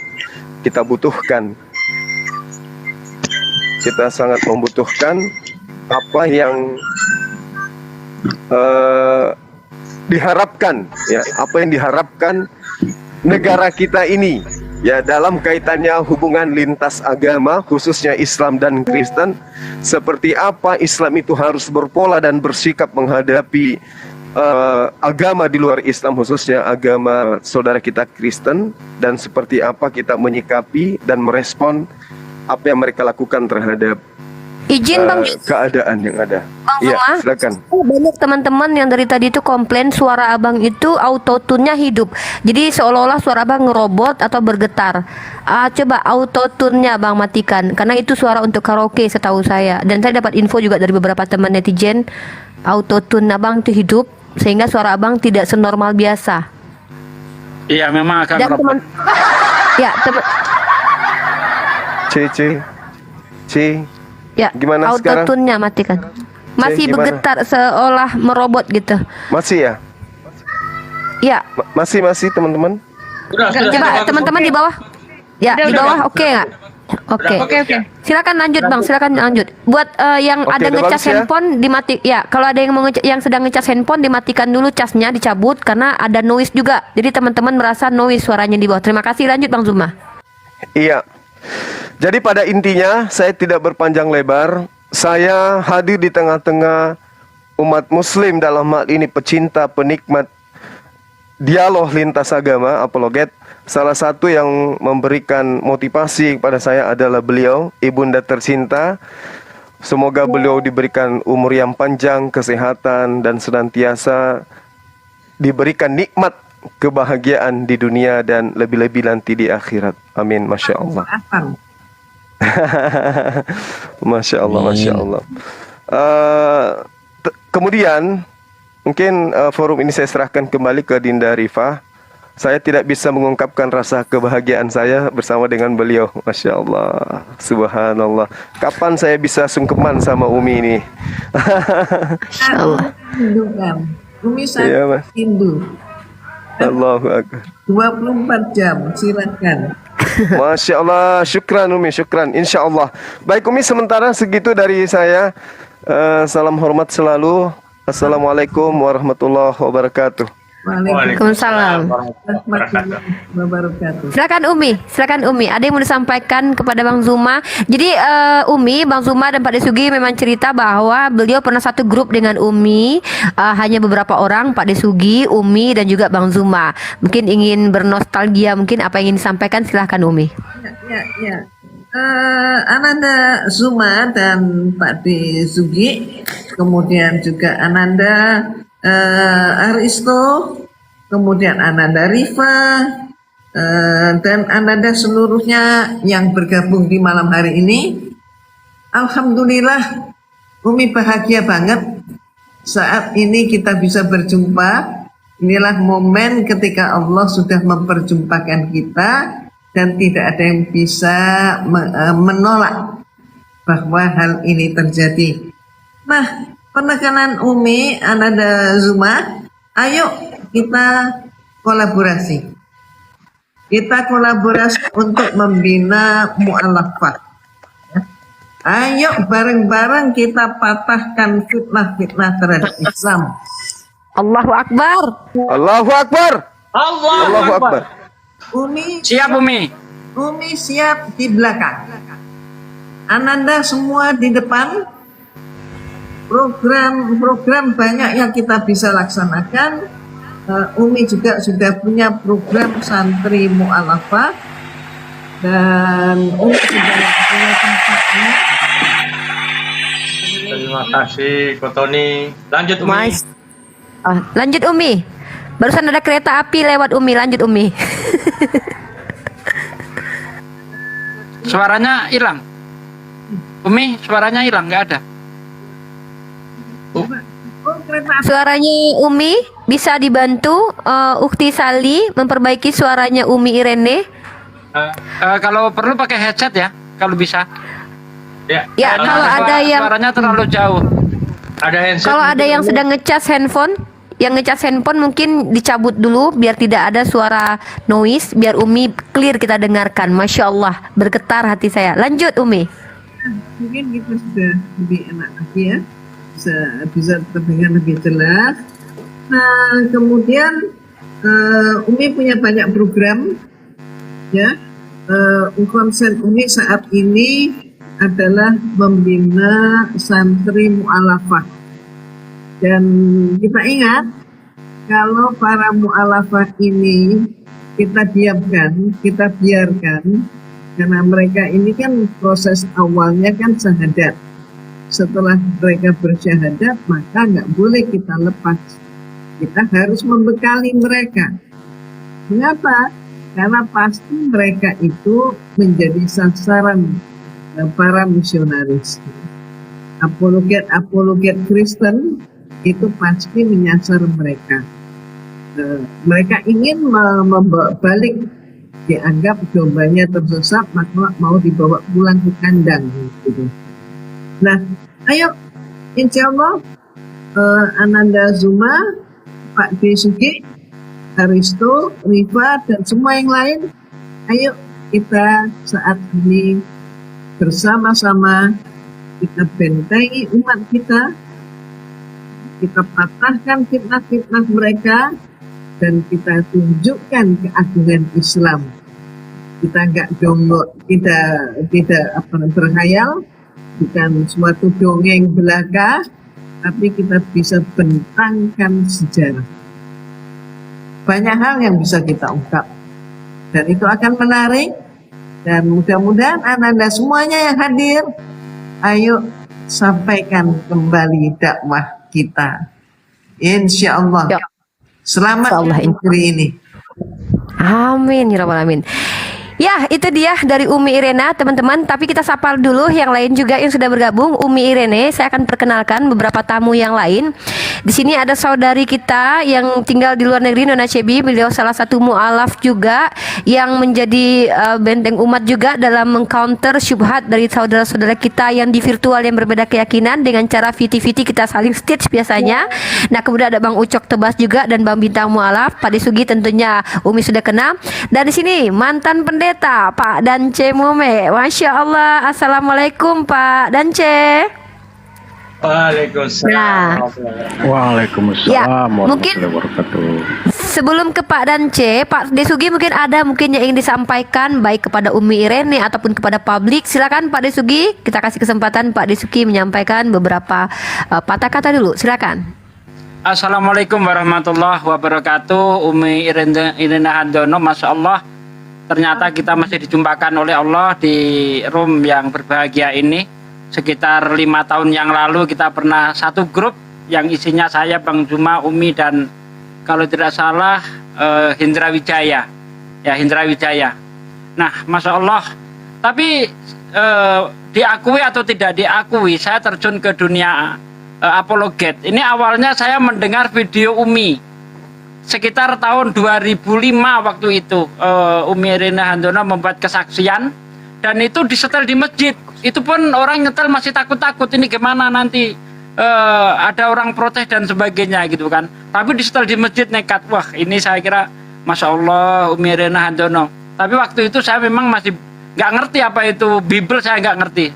kita butuhkan. Kita sangat membutuhkan apa yang diharapkan, ya, apa yang diharapkan negara kita ini, ya, dalam kaitannya hubungan lintas agama, khususnya Islam dan Kristen. Seperti apa Islam itu harus berpola dan bersikap menghadapi agama di luar Islam, khususnya agama saudara kita Kristen, dan seperti apa kita menyikapi dan merespon apa yang mereka lakukan terhadap Izin Bang, keadaan yang ada. Bang Iya, Zuma, silakan. banyak teman-teman yang dari tadi itu komplain suara abang itu autotune-nya hidup. Jadi seolah-olah suara abang ngerobot atau bergetar. Coba autotune-nya abang matikan, karena itu suara untuk karaoke setahu saya. Dan saya dapat info juga dari beberapa teman netizen, autotune abang itu hidup, sehingga suara abang tidak senormal biasa. Iya, memang akan Dan teman, ya teman, C. ya Gimana sekarang? autotune-nya matikan. Masih Gimana? bergetar seolah merobot gitu. Masih ya? Ya, Masih teman-teman? coba teman-teman di bawah. Ya, di bawah oke nggak? Oke. Oke. Silakan lanjut Bang, silakan lanjut. Buat yang Oke, ada udah ngecas bagus ya? handphone dimati. Ya, kalau ada yang yang sedang ngecas handphone dimatikan dulu casnya, dicabut karena ada noise juga. Jadi teman-teman merasa noise suaranya di bawah. Terima kasih, lanjut Bang Zuma. Iya. Jadi pada intinya saya tidak berpanjang lebar. Saya hadir di tengah-tengah umat muslim, dalam hal ini pecinta, penikmat dialog lintas agama, apologet. Salah satu yang memberikan motivasi kepada saya adalah beliau, ibunda tercinta. Semoga beliau diberikan umur yang panjang, kesehatan, dan senantiasa diberikan nikmat kebahagiaan di dunia dan lebih-lebih nanti di akhirat. Amin. Masya Allah. Masya Allah, Masya Allah. Kemudian mungkin forum ini saya serahkan kembali ke Dinda Rifah. Saya tidak bisa mengungkapkan rasa kebahagiaan saya bersama dengan beliau. Masya Allah, subhanallah. Kapan saya bisa sungkeman sama Umi ini? Masya Allah. Rindu kan? Umi Iya, saya Mas. rindu. Allahu Akbar. 24 jam, silakan. Masya Allah, syukran Umi, syukran. Insya Allah. Baik Umi, sementara segitu dari saya. Salam hormat selalu. Assalamualaikum warahmatullahi wabarakatuh. Waalaikumsalam. Warahmatullahi wabarakatuh. Silakan Umi. Ada yang mau disampaikan kepada Bang Zuma? Jadi Umi, Bang Zuma dan Pak Desugi memang cerita bahwa beliau pernah satu grup dengan Umi, hanya beberapa orang, Pak Desugi, Umi dan juga Bang Zuma. Mungkin ingin bernostalgia, mungkin apa yang ingin disampaikan, silahkan Umi. Ya. Ananda Zuma dan Pak Desugi, kemudian juga Ananda Aristo, kemudian Ananda Rifa, dan Ananda seluruhnya yang bergabung di malam hari ini. Alhamdulillah, Umi bahagia banget saat ini kita bisa berjumpa. Inilah momen ketika Allah sudah memperjumpakan kita dan tidak ada yang bisa menolak bahwa hal ini terjadi. Nah, penekanan Umi, Ananda Zuma, ayo kita kolaborasi. Kita kolaborasi untuk membina mu'alafah. Ayo bareng-bareng kita patahkan fitnah-fitnah terhadap Islam. Allahu Akbar. Allahu Akbar. Allahu Akbar. Umi Siap Umi. Umi siap di belakang. Ananda semua di depan. Program banyak yang kita bisa laksanakan. Umi juga sudah punya program santri mu'alafah dan Umi sudah punya tempatnya. Terima kasih, Ko Tony. Lanjut, Umi. Mas. Lanjut Umi. Barusan ada kereta api lewat Umi. Lanjut Umi. Suaranya hilang. Umi, suaranya hilang, nggak ada. Oh, kereta api. Suaranya Umi bisa dibantu Ukti Sali memperbaiki suaranya Umi Irene. Kalau perlu pakai headset ya, kalau bisa. Ya, Ya, kalau ada yang suaranya terlalu jauh. ada handset. kalau ada yang sedang ngecas handphone, mungkin dicabut dulu biar tidak ada suara noise, biar Umi clear kita dengarkan. Masya Allah, bergetar hati saya. Lanjut Umi. Mungkin kita sudah lebih enak lagi ya, bisa terdengar lebih jelas. Nah kemudian Umi punya banyak program ya. Konsen Umi saat ini adalah membina santri mu'alafah, dan kita ingat kalau para mu'alafah ini kita diamkan, kita biarkan, karena mereka ini kan proses awalnya kan syahadat. Setelah mereka bersyahadat, maka nggak boleh kita lepas. Kita harus membekali mereka. Mengapa? Karena pasti mereka itu menjadi sasaran para misionaris. Apologet Kristen itu pasti menyasar mereka. Mereka ingin membawa balik, dianggap dombanya tersesat, maka mau dibawa pulang ke kandang gitu. Nah, ayo insya Allah Ananda Zuma, Pak Desugi, Aristo, Riva, dan semua yang lain, ayo kita saat ini bersama-sama kita bentengi umat kita patahkan fitnah-fitnah mereka, dan kita tunjukkan keagungan Islam. Kita nggak dongok, tidak berkhayal, bukan suatu dongeng belaka, tapi kita bisa bentangkan sejarah. Banyak hal yang bisa kita ungkap, dan itu akan menarik. Dan mudah-mudahan Ananda semuanya yang hadir, ayo sampaikan kembali dakwah kita. Insya Allah. Ya. Selamat Insya Allah. hari ini. Amin ya rabbal alamin. Ya, itu dia dari Umi Irena, teman-teman. Tapi kita sapa dulu yang lain juga yang sudah bergabung. Umi Irene, saya akan perkenalkan beberapa tamu yang lain. Di sini ada saudari kita yang tinggal di luar negeri, Nona Cebi. Beliau salah satu mu'alaf juga yang menjadi benteng umat juga dalam mengcounter syubhat dari saudara-saudara kita yang di virtual yang berbeda keyakinan dengan cara viti-viti kita saling stage biasanya. Nah, kemudian ada Bang Ucok Tebas juga dan Bang Bintang Mu'alaf. Pak Desugi tentunya Umi sudah kenal. Dan di sini mantan pendeta Pak Dance Mome. Masya Allah. Assalamualaikum Pak Dance. Waalaikumsalam. Nah, Waalaikumsalam Ya, warahmatullahi wabarakatuh. sebelum ke Pak Dance, Pak Desugi mungkin yang ingin disampaikan baik kepada Umi Irene ataupun kepada publik. Silakan Pak Desugi, kita kasih kesempatan Pak Desugi menyampaikan beberapa patah kata dulu. Silakan. Assalamualaikum warahmatullahi wabarakatuh. Umi Irene Handono, Masya Allah. Ternyata kita masih dijumpakan oleh Allah di room yang berbahagia ini. Sekitar 5 tahun yang lalu kita pernah satu grup yang isinya saya, Bang Zuma, Umi, dan kalau tidak salah Hindra Wijaya. Ya, Hindra Wijaya. Nah, Masya Allah. Tapi diakui atau tidak diakui, saya terjun ke dunia apologet. Ini awalnya saya mendengar video Umi. Sekitar tahun 2005 waktu itu Umi Irene Handono membuat kesaksian, dan itu disetel di masjid. Itu pun orang nyetel masih takut-takut, ini gimana nanti ada orang protes dan sebagainya gitu kan. Tapi disetel di masjid nekat. Wah, ini saya kira Masya Allah Umi Irene Handono. Tapi waktu itu saya memang masih nggak ngerti apa itu Bible, saya nggak ngerti.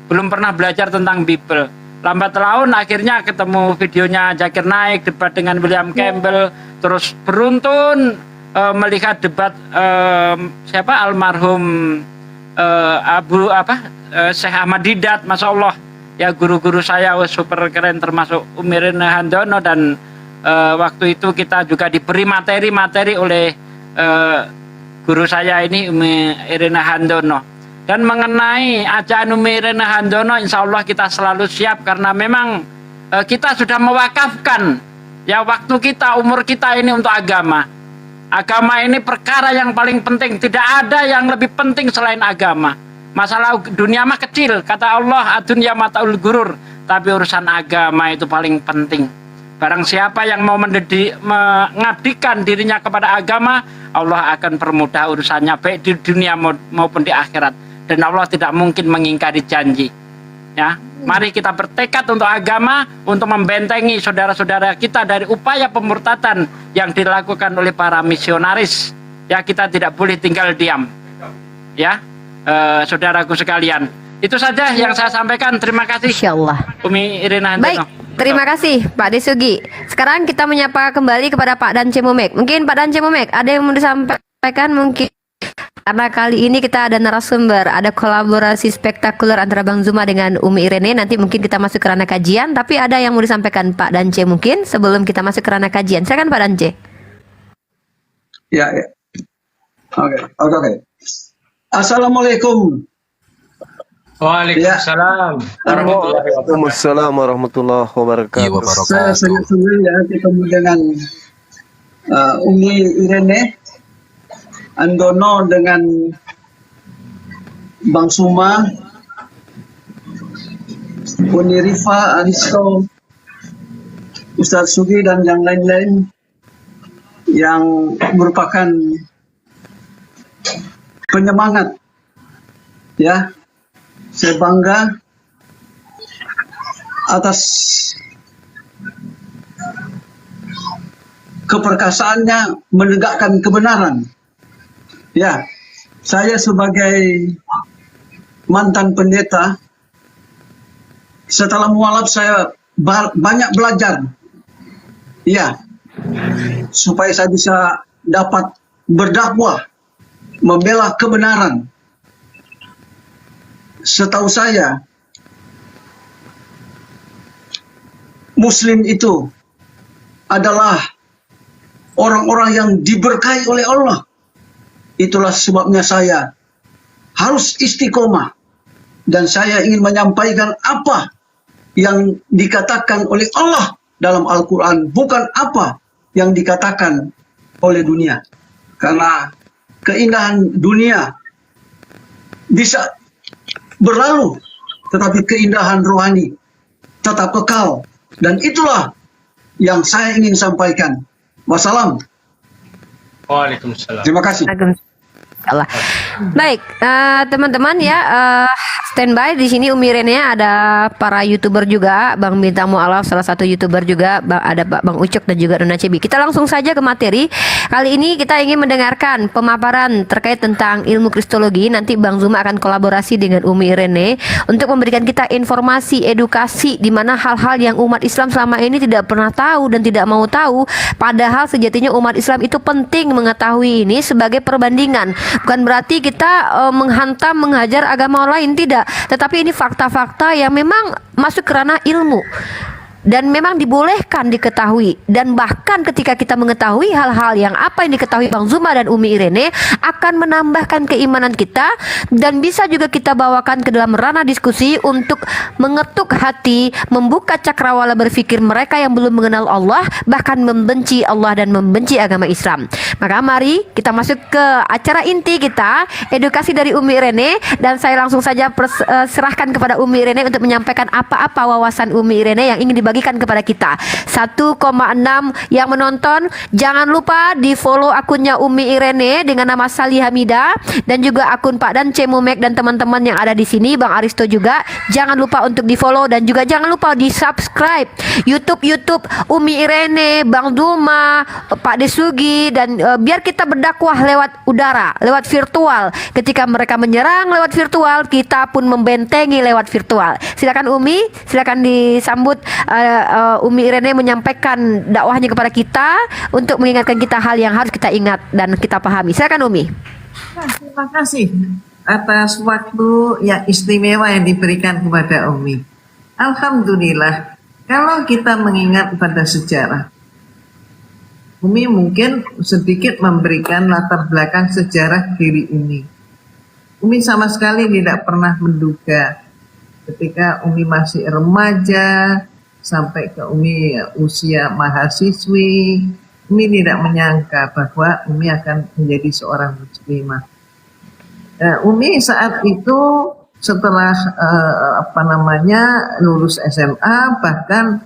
belum pernah belajar tentang Bible. Lambat laun akhirnya ketemu videonya Zakir Naik debat dengan William Campbell, terus beruntun melihat debat siapa almarhum Syekh Ahmad Didat, Masya Allah ya, guru-guru saya super keren, termasuk Umi Irene Handono, dan waktu itu kita juga diberi materi-materi oleh guru saya ini Umi Irene Handono. Dan mengenai ajaran Umi Irene Handono, insya Allah kita selalu siap, karena memang kita sudah mewakafkan ya waktu kita, umur kita ini untuk agama. Agama ini perkara yang paling penting, tidak ada yang lebih penting selain agama. Masalah dunia mah kecil, kata Allah, adunya mataul gurur, tapi urusan agama itu paling penting. Barang siapa yang mau mengabdikan dirinya kepada agama, Allah akan permudah urusannya baik di dunia maupun di akhirat. Dan Allah tidak mungkin mengingkari janji. Ya, mari kita bertekad untuk agama, untuk membentengi saudara-saudara kita dari upaya pemurtadan yang dilakukan oleh para misionaris. Ya, kita tidak boleh tinggal diam. Ya, saudaraku sekalian. Itu saja yang saya sampaikan. Terima kasih. Insyaallah. Umi Irene Handono. Baik, terima kasih Pak Desugi. Sekarang kita menyapa kembali kepada Pak Dance Mumek. Mungkin Pak Dance Mumek ada yang mau disampaikan mungkin? Karena kali ini kita ada narasumber, ada kolaborasi spektakuler antara Bang Zuma dengan Umi Irene. Nanti mungkin kita masuk ke ranah kajian, tapi ada yang mau disampaikan Pak Dance mungkin sebelum kita masuk ke ranah kajian. Silakan Pak Dance. Ya, ya. Oke. Assalamualaikum. Waalaikumsalam Waalaikumsalam warahmatullahi wabarakatuh. Saya sangat senang ya ketemu dengan Umi Irene Handono dengan Bang Suma, Uni Rifa, Aristo, Ustadz Sugi, dan yang lain-lain yang merupakan penyemangat. Ya, saya bangga atas keperkasaannya menegakkan kebenaran. Ya, saya sebagai mantan pendeta, setelah mualaf saya banyak belajar. Ya, supaya saya bisa dapat berdakwah, membela kebenaran. Setahu saya, Muslim itu adalah orang-orang yang diberkahi oleh Allah. Itulah sebabnya saya harus istiqomah. Dan saya ingin menyampaikan apa yang dikatakan oleh Allah dalam Al-Quran, bukan apa yang dikatakan oleh dunia. Karena keindahan dunia bisa berlalu, tetapi keindahan rohani tetap kekal. Dan itulah yang saya ingin sampaikan. Wassalam. Waalaikumsalam. Terima kasih. Allah. Baik, teman-teman ya, standby di sini Umi Irene, ada para YouTuber juga, Bang Bintang Mu'alaf salah satu YouTuber juga, ada Bang Ucok dan juga Nona Cebi. Kita langsung saja ke materi. Kali ini kita ingin mendengarkan pemaparan terkait tentang ilmu kristologi. Nanti Bang Zuma akan kolaborasi dengan Umi Irene untuk memberikan kita informasi, edukasi di mana hal-hal yang umat Islam selama ini tidak pernah tahu dan tidak mau tahu. Padahal sejatinya umat Islam itu penting mengetahui ini sebagai perbandingan. Bukan berarti kita menghantam, menghajar agama lain, tidak. Tetapi ini fakta-fakta yang memang masuk ke ranah ilmu dan memang dibolehkan diketahui. Dan bahkan ketika kita mengetahui hal-hal yang apa yang diketahui Bang Zuma dan Umi Irene akan menambahkan keimanan kita dan bisa juga kita bawakan ke dalam ranah diskusi untuk mengetuk hati, membuka cakrawala berpikir mereka yang belum mengenal Allah, bahkan membenci Allah dan membenci agama Islam. Maka mari kita masuk ke acara inti kita, edukasi dari Umi Irene, dan saya langsung saja serahkan kepada Umi Irene untuk menyampaikan apa-apa wawasan Umi Irene yang ingin dibagikan kepada kita. 1,6 yang menonton, jangan lupa di follow akunnya Umi Irene dengan nama Sali Hamida, dan juga akun Pak Dan Cemumek dan teman-teman yang ada di sini, Bang Aristo juga. Jangan lupa untuk di follow dan juga jangan lupa di subscribe YouTube Umi Irene, Bang Duma, Pak Desugi, dan biar kita berdakwah lewat udara, lewat virtual. Ketika mereka menyerang lewat virtual, kita pun membentengi lewat virtual. Silakan Umi, silakan disambut. Umi Irene menyampaikan dakwahnya kepada kita untuk mengingatkan kita hal yang harus kita ingat dan kita pahami. Silakan Umi. Terima kasih atas waktu yang istimewa yang diberikan kepada Umi. Alhamdulillah, kalau kita mengingat pada sejarah, Umi mungkin sedikit memberikan latar belakang sejarah diri Umi. Umi sama sekali tidak pernah menduga ketika Umi masih remaja sampai ke Umi usia mahasiswi, Umi tidak menyangka bahwa Umi akan menjadi seorang muslimah. Umi saat itu setelah lulus SMA bahkan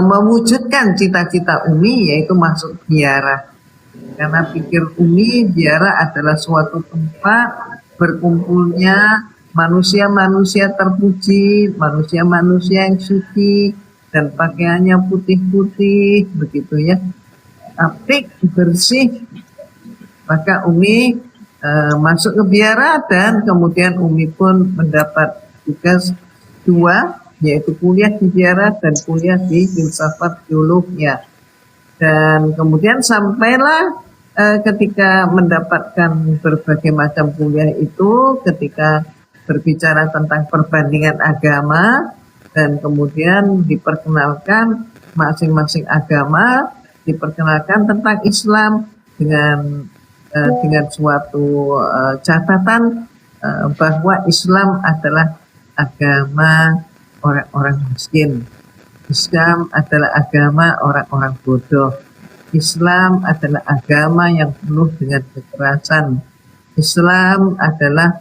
mewujudkan cita-cita Umi, yaitu masuk biara. Karena pikir Umi biara adalah suatu tempat berkumpulnya manusia-manusia terpuji, manusia-manusia yang suci dan pakaiannya putih-putih begitu ya, apik, bersih. Maka Umi masuk ke biara dan kemudian Umi pun mendapat tugas 2, yaitu kuliah di biara dan kuliah di filsafat teologinya. Dan kemudian sampailah ketika mendapatkan berbagai macam kuliah itu, ketika berbicara tentang perbandingan agama, dan kemudian diperkenalkan masing-masing agama, diperkenalkan tentang Islam dengan suatu catatan bahwa Islam adalah agama orang-orang miskin. Islam adalah agama orang-orang bodoh. Islam adalah agama yang penuh dengan kekerasan. Islam adalah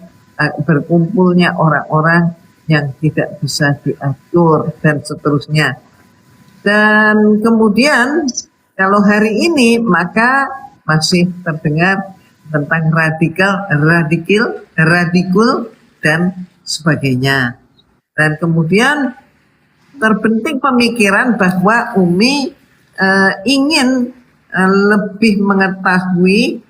berkumpulnya orang-orang yang tidak bisa diatur dan seterusnya. Dan kemudian kalau hari ini maka masih terdengar tentang radikul dan sebagainya. Dan kemudian terbentuk pemikiran bahwa Umi ingin lebih mengetahui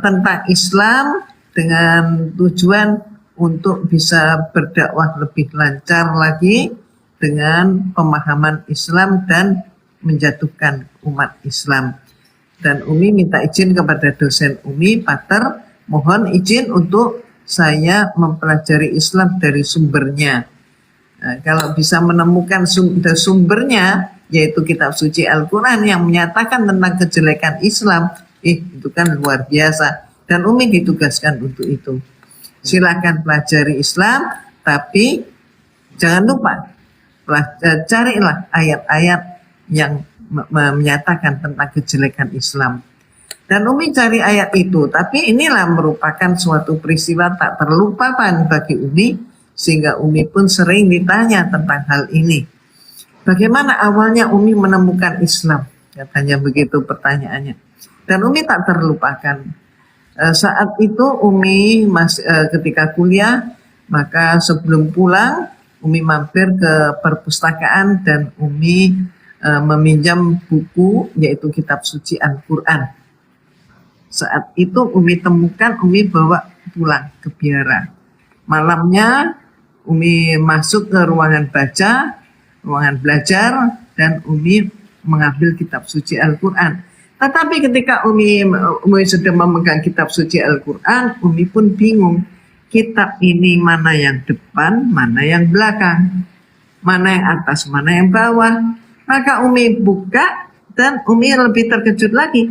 tentang Islam dengan tujuan untuk bisa berdakwah lebih lancar lagi dengan pemahaman Islam dan menjatuhkan umat Islam. Dan Umi minta izin kepada dosen Umi, Pater, mohon izin untuk saya mempelajari Islam dari sumbernya. Nah, kalau bisa menemukan sumbernya, yaitu kitab suci Al-Quran yang menyatakan tentang kejelekan Islam, itu kan luar biasa. Dan Umi ditugaskan untuk itu. Silakan pelajari Islam, tapi jangan lupa carilah ayat-ayat yang menyatakan tentang kejelekan Islam. Dan Umi cari ayat itu, tapi inilah merupakan suatu peristiwa tak terlupakan bagi Umi, sehingga Umi pun sering ditanya tentang hal ini. Bagaimana awalnya Umi menemukan Islam? Katanya begitu pertanyaannya. Dan Umi tak terlupakan. Saat itu Umi ketika kuliah, maka sebelum pulang Umi mampir ke perpustakaan dan Umi meminjam buku, yaitu kitab suci Al-Quran. Saat itu Umi temukan, Umi bawa pulang ke biara. Malamnya Umi masuk ke ruangan baca, ruangan belajar, dan Umi mengambil kitab suci Al-Quran. Tetapi ketika Umi sudah memegang kitab suci Al-Quran, Umi pun bingung. Kitab ini mana yang depan, mana yang belakang, mana yang atas, mana yang bawah. Maka Umi buka dan Umi lebih terkejut lagi.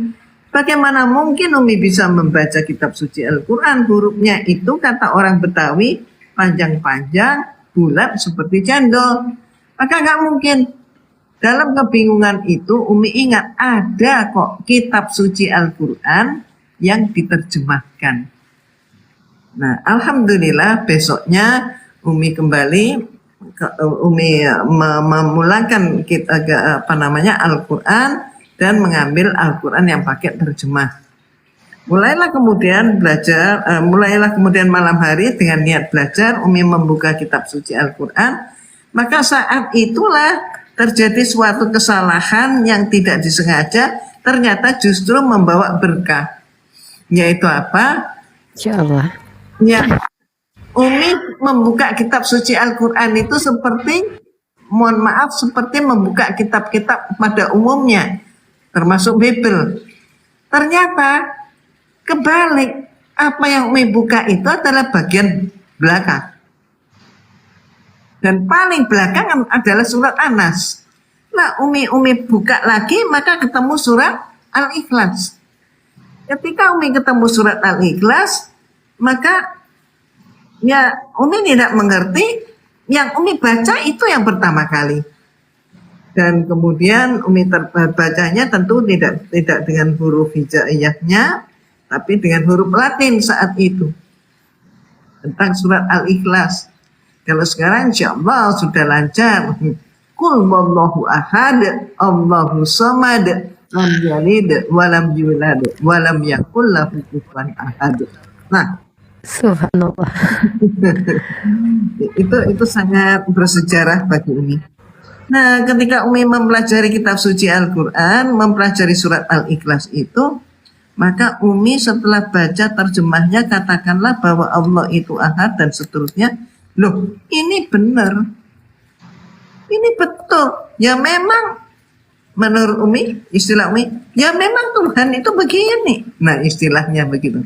Bagaimana mungkin Umi bisa membaca kitab suci Al-Quran? Hurufnya itu kata orang Betawi panjang-panjang, bulat seperti cendol. Maka nggak mungkin. Dalam kebingungan itu Umi ingat ada kok kitab suci Al-Quran yang diterjemahkan. Nah, alhamdulillah besoknya Umi kembali Umi memulangkan Al-Quran dan mengambil Al-Quran yang pakai terjemah. Mulailah kemudian malam hari dengan niat belajar, Umi membuka kitab suci Al-Quran. Maka saat itulah terjadi suatu kesalahan yang tidak disengaja ternyata justru membawa berkah. Yaitu apa? Insyaallah. Ya, Umi membuka kitab suci Al-Quran itu seperti, mohon maaf, seperti membuka kitab-kitab pada umumnya, termasuk Bible. Ternyata kebalik, apa yang Umi buka itu adalah bagian belakang. Dan paling belakang adalah surat Anas. Nah, Umi buka lagi, maka ketemu surat Al-Ikhlas. Ketika Umi ketemu surat Al-Ikhlas, maka ya Umi tidak mengerti, yang Umi baca itu yang pertama kali. Dan kemudian Umi bacanya tentu tidak dengan huruf hijaiyahnya, tapi dengan huruf Latin saat itu. Tentang surat Al-Ikhlas. Kalau sekarang insya Allah sudah lancar. Qul wallahu ahad, Allahu samad, lam yalid walam yulad walam yakul lahu kufuwan ahad. Nah, Subhanallah. itu sangat bersejarah bagi Umi. Nah, ketika Umi mempelajari kitab suci Al-Quran, mempelajari surat Al-Ikhlas itu, maka Umi setelah baca terjemahnya katakanlah bahwa Allah itu ahad dan seterusnya. Loh, ini benar. Ini betul. Ya memang menurut Umi, istilah Umi, ya memang Tuhan itu begini. Nah, istilahnya begitu.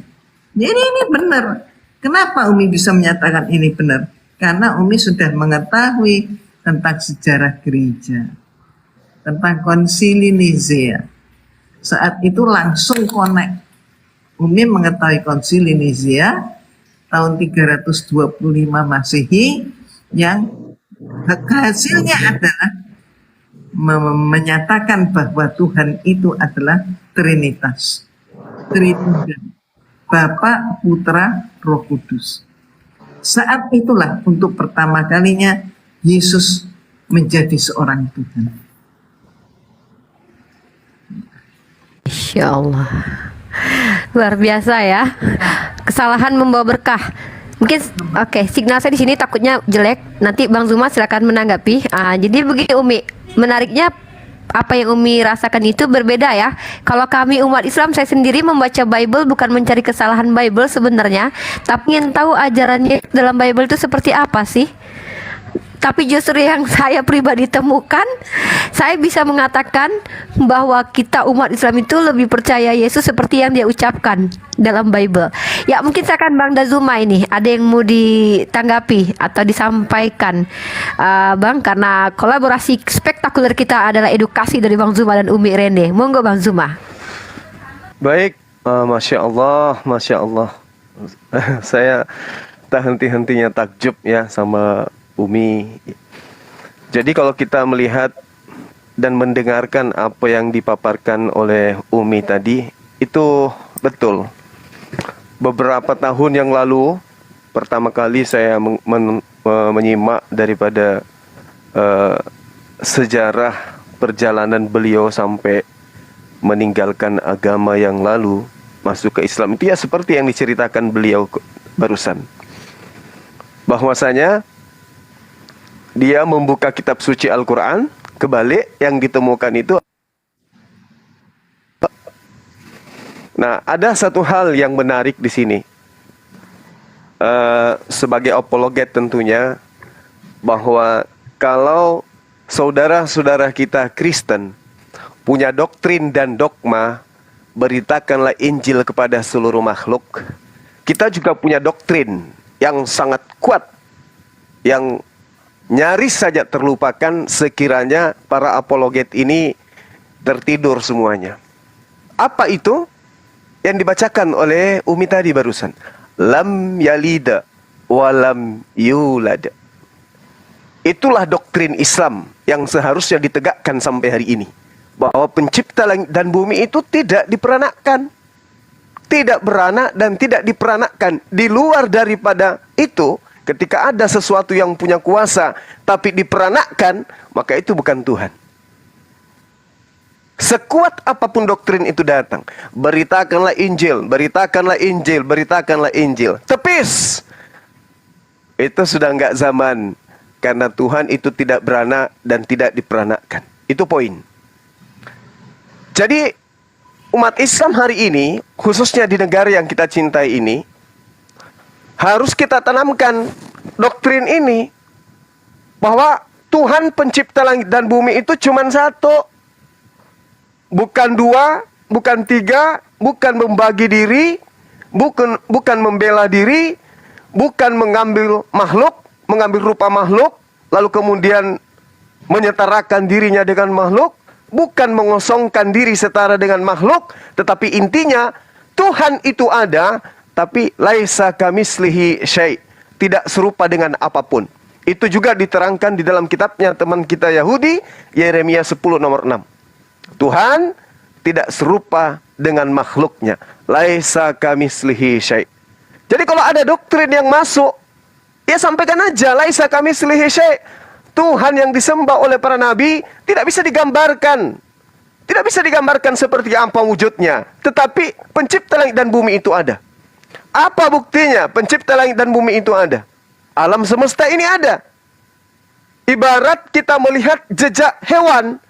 Jadi ini benar. Kenapa Umi bisa menyatakan ini benar? Karena Umi sudah mengetahui tentang sejarah gereja, tentang konsili Nicea. Saat itu langsung connect. Umi mengetahui konsili Nicea tahun 325 Masehi yang hasilnya adalah menyatakan bahwa Tuhan itu adalah Trinitas. Tritunggal. Bapa, Putra, Roh Kudus. Saat itulah untuk pertama kalinya Yesus menjadi seorang Tuhan. Insya Allah. Luar biasa ya. Kesalahan membawa berkah. Mungkin oke, signal saya di sini takutnya jelek. Nanti Bang Zuma silakan menanggapi. Jadi begini Umi, menariknya apa yang Umi rasakan itu berbeda ya. Kalau kami umat Islam, saya sendiri membaca Bible bukan mencari kesalahan Bible sebenarnya, tapi ingin tahu ajarannya dalam Bible itu seperti apa sih. Tapi justru yang saya pribadi temukan, saya bisa mengatakan bahwa kita umat Islam itu lebih percaya Yesus seperti yang dia ucapkan dalam Bible. Ya mungkin saya akan Bang Dazuma ini, ada yang mau ditanggapi atau disampaikan Bang, karena kolaborasi spektakuler kita adalah edukasi dari Bang Zuma dan Umi Rene. Monggo Bang Zuma. Baik, Masya Allah, Masya Allah. Saya tak henti-hentinya takjub ya sama Umi. Jadi kalau kita melihat dan mendengarkan apa yang dipaparkan oleh Umi tadi, itu betul. Beberapa tahun yang lalu, pertama kali saya menyimak daripada sejarah perjalanan beliau sampai meninggalkan agama yang lalu, masuk ke Islam. Itu ya seperti yang diceritakan beliau barusan. Bahwasanya dia membuka kitab suci Al-Quran, kebalik yang ditemukan itu. Nah, ada satu hal yang menarik di sini. Sebagai apologet tentunya, bahwa kalau saudara-saudara kita Kristen punya doktrin dan dogma, beritakanlah Injil kepada seluruh makhluk. Kita juga punya doktrin yang sangat kuat, yang nyaris saja terlupakan sekiranya para apologet ini tertidur semuanya. Apa itu? Yang dibacakan oleh Umi tadi barusan. Lam yalida walam yulad. Itulah doktrin Islam yang seharusnya ditegakkan sampai hari ini. Bahwa pencipta langit dan bumi itu tidak diperanakkan. Tidak beranak dan tidak diperanakkan. Di luar daripada itu, ketika ada sesuatu yang punya kuasa tapi diperanakkan, maka itu bukan Tuhan. Sekuat apapun doktrin itu datang, beritakanlah Injil, beritakanlah Injil, beritakanlah Injil. Tepis. Itu sudah enggak zaman, karena Tuhan itu tidak beranak dan tidak diperanakkan. Itu poin. Jadi umat Islam hari ini, khususnya di negara yang kita cintai ini, harus kita tanamkan doktrin ini, bahwa Tuhan pencipta langit dan bumi itu cuma satu. Bukan dua, bukan tiga, bukan membagi diri, bukan membela diri, bukan mengambil makhluk, mengambil rupa makhluk, lalu kemudian menyetarakan dirinya dengan makhluk, bukan mengosongkan diri setara dengan makhluk, tetapi intinya Tuhan itu ada, tapi laisa kamitslihi syai', tidak serupa dengan apapun. Itu juga diterangkan di dalam kitabnya teman kita Yahudi, Yeremia 10 nomor 6. Tuhan tidak serupa dengan makhluknya. Laisa kamitslihi syai'. Jadi kalau ada doktrin yang masuk, ya sampaikan aja, laisa kamitslihi syai'. Tuhan yang disembah oleh para nabi tidak bisa digambarkan. Tidak bisa digambarkan seperti apa wujudnya. Tetapi pencipta langit dan bumi itu ada. Apa buktinya pencipta langit dan bumi itu ada? Alam semesta ini ada. Ibarat kita melihat jejak hewan.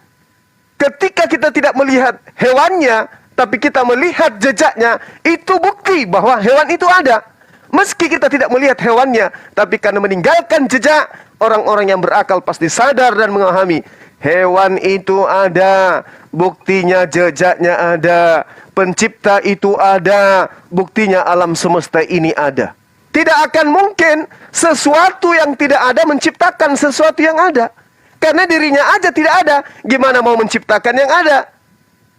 Ketika kita tidak melihat hewannya, tapi kita melihat jejaknya, itu bukti bahwa hewan itu ada. Meski kita tidak melihat hewannya, tapi karena meninggalkan jejak, orang-orang yang berakal pasti sadar dan memahami. Hewan itu ada, buktinya jejaknya ada. Pencipta itu ada, buktinya alam semesta ini ada. Tidak akan mungkin sesuatu yang tidak ada menciptakan sesuatu yang ada. Karena dirinya aja tidak ada, gimana mau menciptakan yang ada?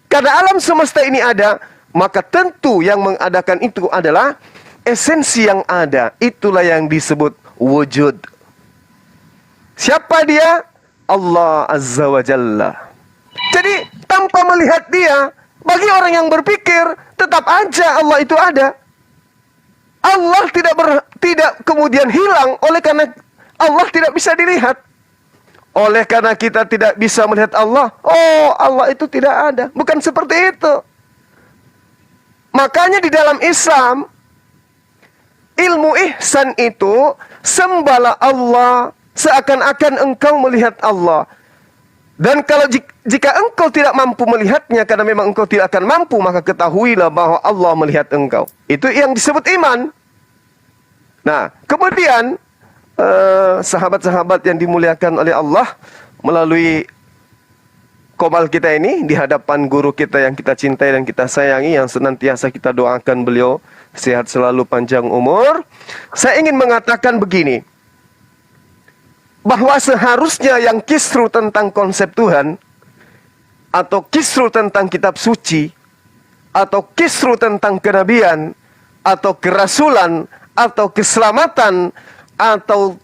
Karena alam semesta ini ada, maka tentu yang mengadakan itu adalah esensi yang ada. Itulah yang disebut wujud. Siapa dia? Allah Azza wa Jalla. Jadi tanpa melihat dia, bagi orang yang berpikir, tetap aja Allah itu ada. Allah tidak kemudian hilang oleh karena Allah tidak bisa dilihat. Oleh karena kita tidak bisa melihat Allah, oh Allah itu tidak ada. Bukan seperti itu. Makanya di dalam Islam, ilmu ihsan itu, sembahlah Allah seakan-akan engkau melihat Allah. Dan kalau jika engkau tidak mampu melihatnya karena memang engkau tidak akan mampu, maka ketahuilah bahwa Allah melihat engkau. Itu yang disebut iman. Nah, kemudian sahabat-sahabat yang dimuliakan oleh Allah, melalui komal kita ini di hadapan guru kita yang kita cintai dan kita sayangi, yang senantiasa kita doakan beliau sehat selalu, panjang umur, saya ingin mengatakan begini, bahwa seharusnya yang kisru tentang konsep Tuhan, atau kisru tentang kitab suci, atau kisru tentang kenabian, atau kerasulan, atau keselamatan, atau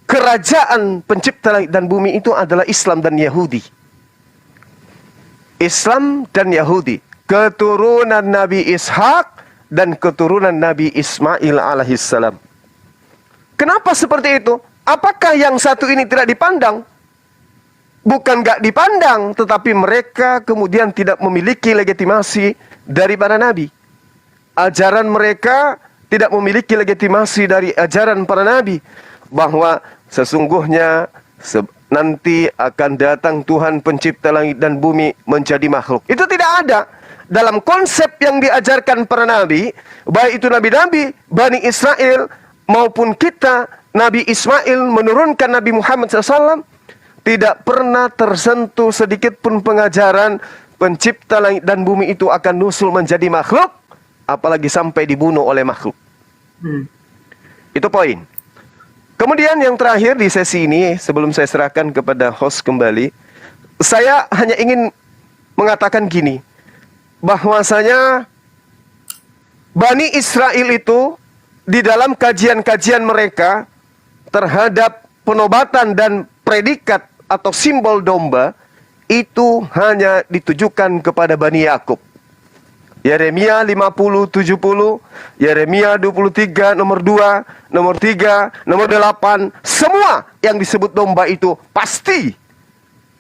kerajaan pencipta langit dan bumi itu adalah Islam dan Yahudi. Islam dan Yahudi, keturunan Nabi Ishak dan keturunan Nabi Ismail alaihissalam. Kenapa seperti itu? Apakah yang satu ini tidak dipandang? Bukan gak dipandang, tetapi mereka kemudian tidak memiliki legitimasi dari para nabi. Ajaran mereka tidak memiliki legitimasi dari ajaran para nabi, bahwa sesungguhnya nanti akan datang Tuhan pencipta langit dan bumi menjadi makhluk. Itu tidak ada dalam konsep yang diajarkan para nabi, baik itu nabi-nabi Bani Israel maupun kita. Nabi Ismail menurunkan Nabi Muhammad SAW, tidak pernah tersentuh sedikit pun pengajaran pencipta langit dan bumi itu akan nusul menjadi makhluk, apalagi sampai dibunuh oleh makhluk. Itu poin. Kemudian yang terakhir di sesi ini, sebelum saya serahkan kepada host kembali, saya hanya ingin mengatakan gini, bahwasanya Bani Israel itu di dalam kajian-kajian mereka terhadap penobatan dan predikat atau simbol domba itu hanya ditujukan kepada Bani Yakub. Yeremia 50:70, Yeremia 23 nomor 2, nomor 3, nomor 8, semua yang disebut domba itu pasti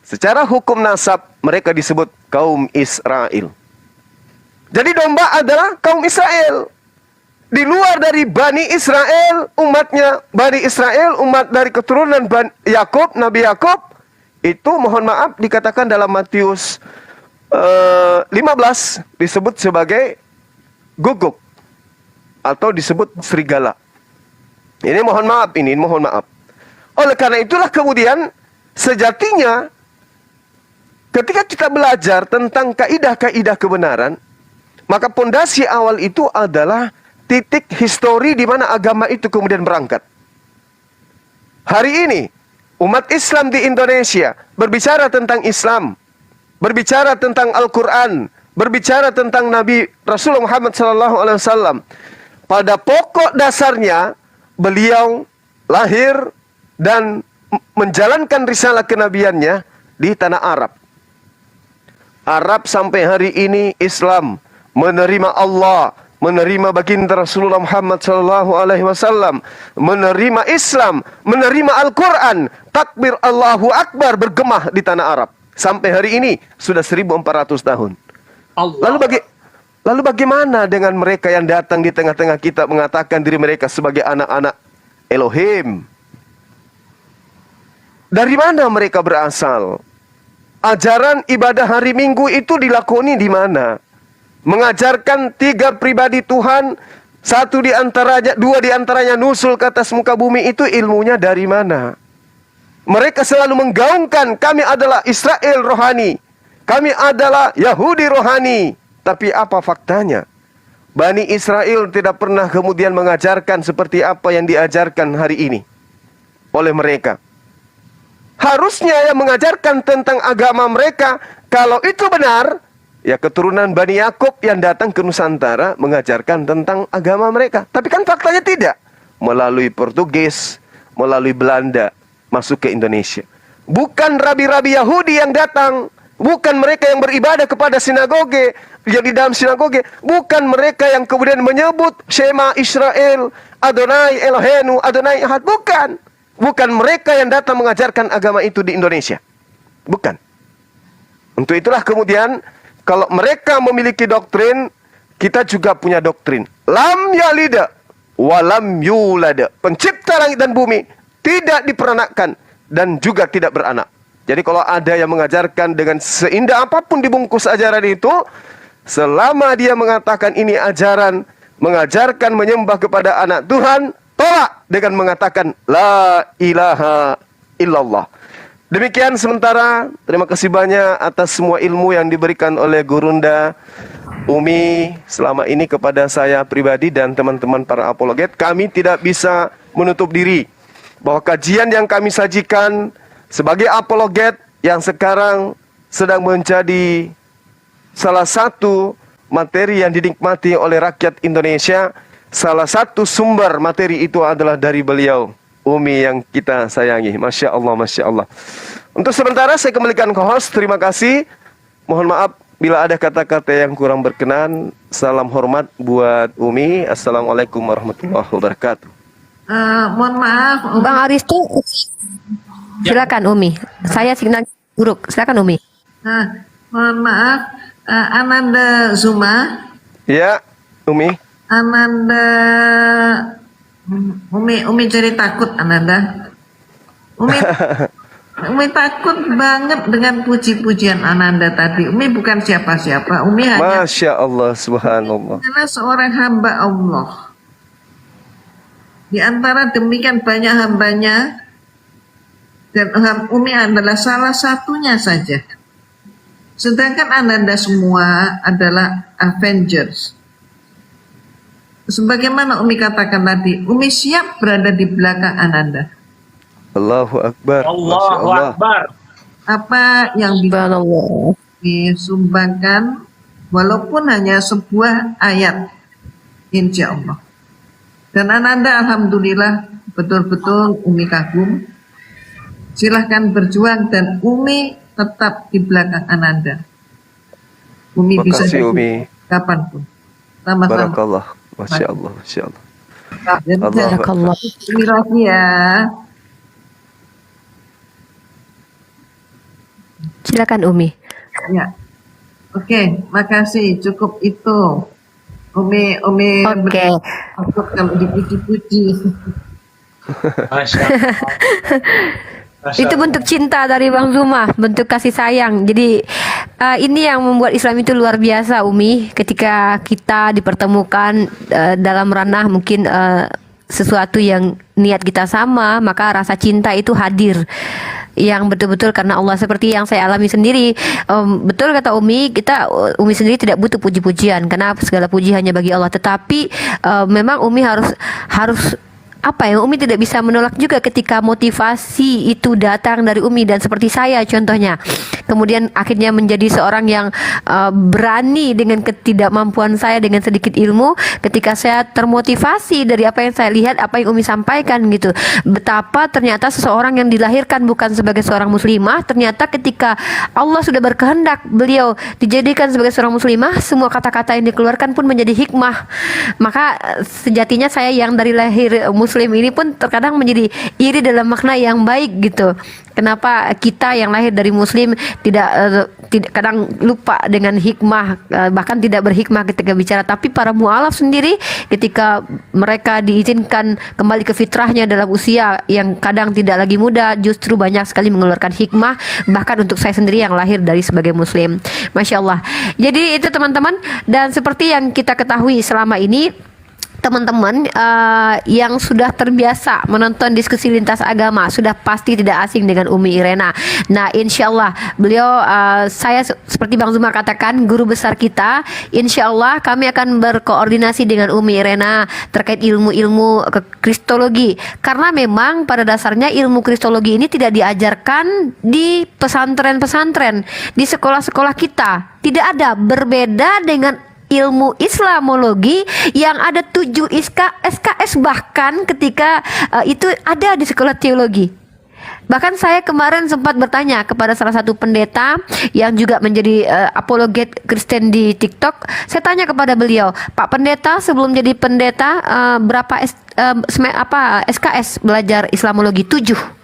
secara hukum nasab mereka disebut kaum Israel. Jadi domba adalah kaum Israel. Di luar dari Bani Israel, umatnya Bani Israel, umat dari keturunan Yakub, Nabi Yakub, itu mohon maaf dikatakan dalam Matius 15 disebut sebagai guguk atau disebut serigala. Ini mohon maaf, mohon maaf. Oleh karena itulah kemudian sejatinya ketika kita belajar tentang kaidah-kaidah kebenaran, maka pondasi awal itu adalah titik histori di mana agama itu kemudian berangkat. Hari ini umat Islam di Indonesia berbicara tentang Islam, berbicara tentang Al-Quran, berbicara tentang Nabi Rasulullah Muhammad SAW. Pada pokok dasarnya beliau lahir dan menjalankan risalah kenabiannya di tanah Arab. Arab sampai hari ini Islam menerima Allah, menerima baginda Rasulullah Muhammad SAW, menerima Islam, menerima Al-Quran, takbir Allahu Akbar bergemah di tanah Arab. Sampai hari ini sudah 1400 tahun. Lalu bagaimana dengan mereka yang datang di tengah-tengah kita mengatakan diri mereka sebagai anak-anak Elohim? Dari mana mereka berasal? Ajaran ibadah hari Minggu itu dilakoni di mana? Mengajarkan 3 pribadi Tuhan, 2 di antaranya nusul ke atas muka bumi, itu ilmunya dari mana? Mereka selalu menggaungkan kami adalah Israel rohani, kami adalah Yahudi rohani. Tapi apa faktanya? Bani Israel tidak pernah kemudian mengajarkan seperti apa yang diajarkan hari ini oleh mereka. Harusnya yang mengajarkan tentang agama mereka, kalau itu benar, ya keturunan Bani Yakub yang datang ke Nusantara mengajarkan tentang agama mereka. Tapi kan faktanya tidak. Melalui Portugis, melalui Belanda, masuk ke Indonesia. Bukan rabi-rabi Yahudi yang datang, bukan mereka yang beribadah kepada sinagoge, yang di dalam sinagoge, bukan mereka yang kemudian menyebut Shema Israel, Adonai Eloheinu, Adonai Ahad, bukan. Bukan mereka yang datang mengajarkan agama itu di Indonesia. Bukan. Untuk itulah kemudian kalau mereka memiliki doktrin, kita juga punya doktrin. Lam yalida walam yulada. Pencipta langit dan bumi tidak diperanakkan dan juga tidak beranak. Jadi kalau ada yang mengajarkan dengan seindah apapun dibungkus ajaran itu, selama dia mengatakan ini ajaran mengajarkan menyembah kepada anak Tuhan, tolak dengan mengatakan la ilaha illallah. Demikian sementara, terima kasih banyak atas semua ilmu yang diberikan oleh Gurunda Umi selama ini kepada saya pribadi dan teman-teman para apologet. Kami tidak bisa menutup diri bahwa kajian yang kami sajikan sebagai apologet yang sekarang sedang menjadi salah satu materi yang dinikmati oleh rakyat Indonesia, salah satu sumber materi itu adalah dari beliau, Umi yang kita sayangi. Masya Allah, Masya Allah. Untuk sementara saya kembalikan ke host. Terima kasih. Mohon maaf bila ada kata-kata yang kurang berkenan. Salam hormat buat Umi. Assalamualaikum warahmatullahi wabarakatuh. Mohon maaf, Bang Aristo, silakan Umi. Saya signal buruk. Silakan Umi. mohon maaf, Ananda Zuma. Ya, Umi. Ananda, Umi jadi takut, Ananda. Umi takut banget dengan puji-pujian Ananda tadi. Umi bukan siapa-siapa. Umi hanya Masya Allah, subhanallah. seorang hamba Allah. Di antara demikian banyak hambanya, dan Umi adalah salah satunya saja. Sedangkan Ananda semua adalah Avengers. Sebagaimana Umi katakan tadi, Umi siap berada di belakang Ananda. Allahu Akbar. Allahu Akbar. Apa yang disumbangkan, walaupun hanya sebuah ayat, insya Allah. Dan Ananda alhamdulillah betul-betul Umi kagum. Silahkan berjuang dan Umi tetap di belakang Ananda. Umi bisa Makasih Umi. kapanpun. Sama-sama. Barakallah. Masya Allah, Masya Allah. Barakallah. Umi lagi ya. Silakan Umi. Ya. Oke, makasih. Cukup itu. Umi Oke. takut kalau dipuji-puji. Masya Allah. Itu bentuk cinta dari Bang Zuma, bentuk kasih sayang. Jadi ini yang membuat Islam itu luar biasa, Umi. Ketika kita dipertemukan dalam ranah mungkin sesuatu yang niat kita sama, maka rasa cinta itu hadir yang betul-betul karena Allah, seperti yang saya alami sendiri. Betul kata Umi, Umi sendiri tidak butuh puji-pujian karena segala puji hanya bagi Allah. Tetapi memang Umi harus apa ya, Umi tidak bisa menolak juga ketika motivasi itu datang dari Umi, dan seperti saya contohnya kemudian akhirnya menjadi seorang yang berani dengan ketidakmampuan saya dengan sedikit ilmu, ketika saya termotivasi dari apa yang saya lihat, apa yang Umi sampaikan gitu, betapa ternyata seseorang yang dilahirkan bukan sebagai seorang muslimah, ternyata ketika Allah sudah berkehendak beliau dijadikan sebagai seorang muslimah, semua kata-kata yang dikeluarkan pun menjadi hikmah. Maka sejatinya saya yang dari lahir muslim ini pun terkadang menjadi iri dalam makna yang baik gitu. Kenapa kita yang lahir dari muslim tidak kadang lupa dengan hikmah, bahkan tidak berhikmah ketika bicara. Tapi para mualaf sendiri ketika mereka diizinkan kembali ke fitrahnya dalam usia yang kadang tidak lagi muda, justru banyak sekali mengeluarkan hikmah, bahkan untuk saya sendiri yang lahir dari sebagai muslim. Masya Allah. Jadi itu teman-teman, dan seperti yang kita ketahui selama ini, teman-teman yang sudah terbiasa menonton diskusi lintas agama sudah pasti tidak asing dengan Umi Irena. Nah, insya Allah beliau, saya seperti Bang Zuma katakan, guru besar kita. Insya Allah kami akan berkoordinasi dengan Umi Irena terkait ilmu-ilmu kristologi, karena memang pada dasarnya ilmu kristologi ini tidak diajarkan di pesantren-pesantren, di sekolah-sekolah kita. Tidak ada, berbeda dengan ilmu Islamologi yang ada 7 SKS bahkan ketika itu ada di sekolah teologi. Bahkan saya kemarin sempat bertanya kepada salah satu pendeta yang juga menjadi apologet Kristen di TikTok. Saya tanya kepada beliau, Pak Pendeta, sebelum jadi pendeta berapa SKS belajar Islamologi? 7.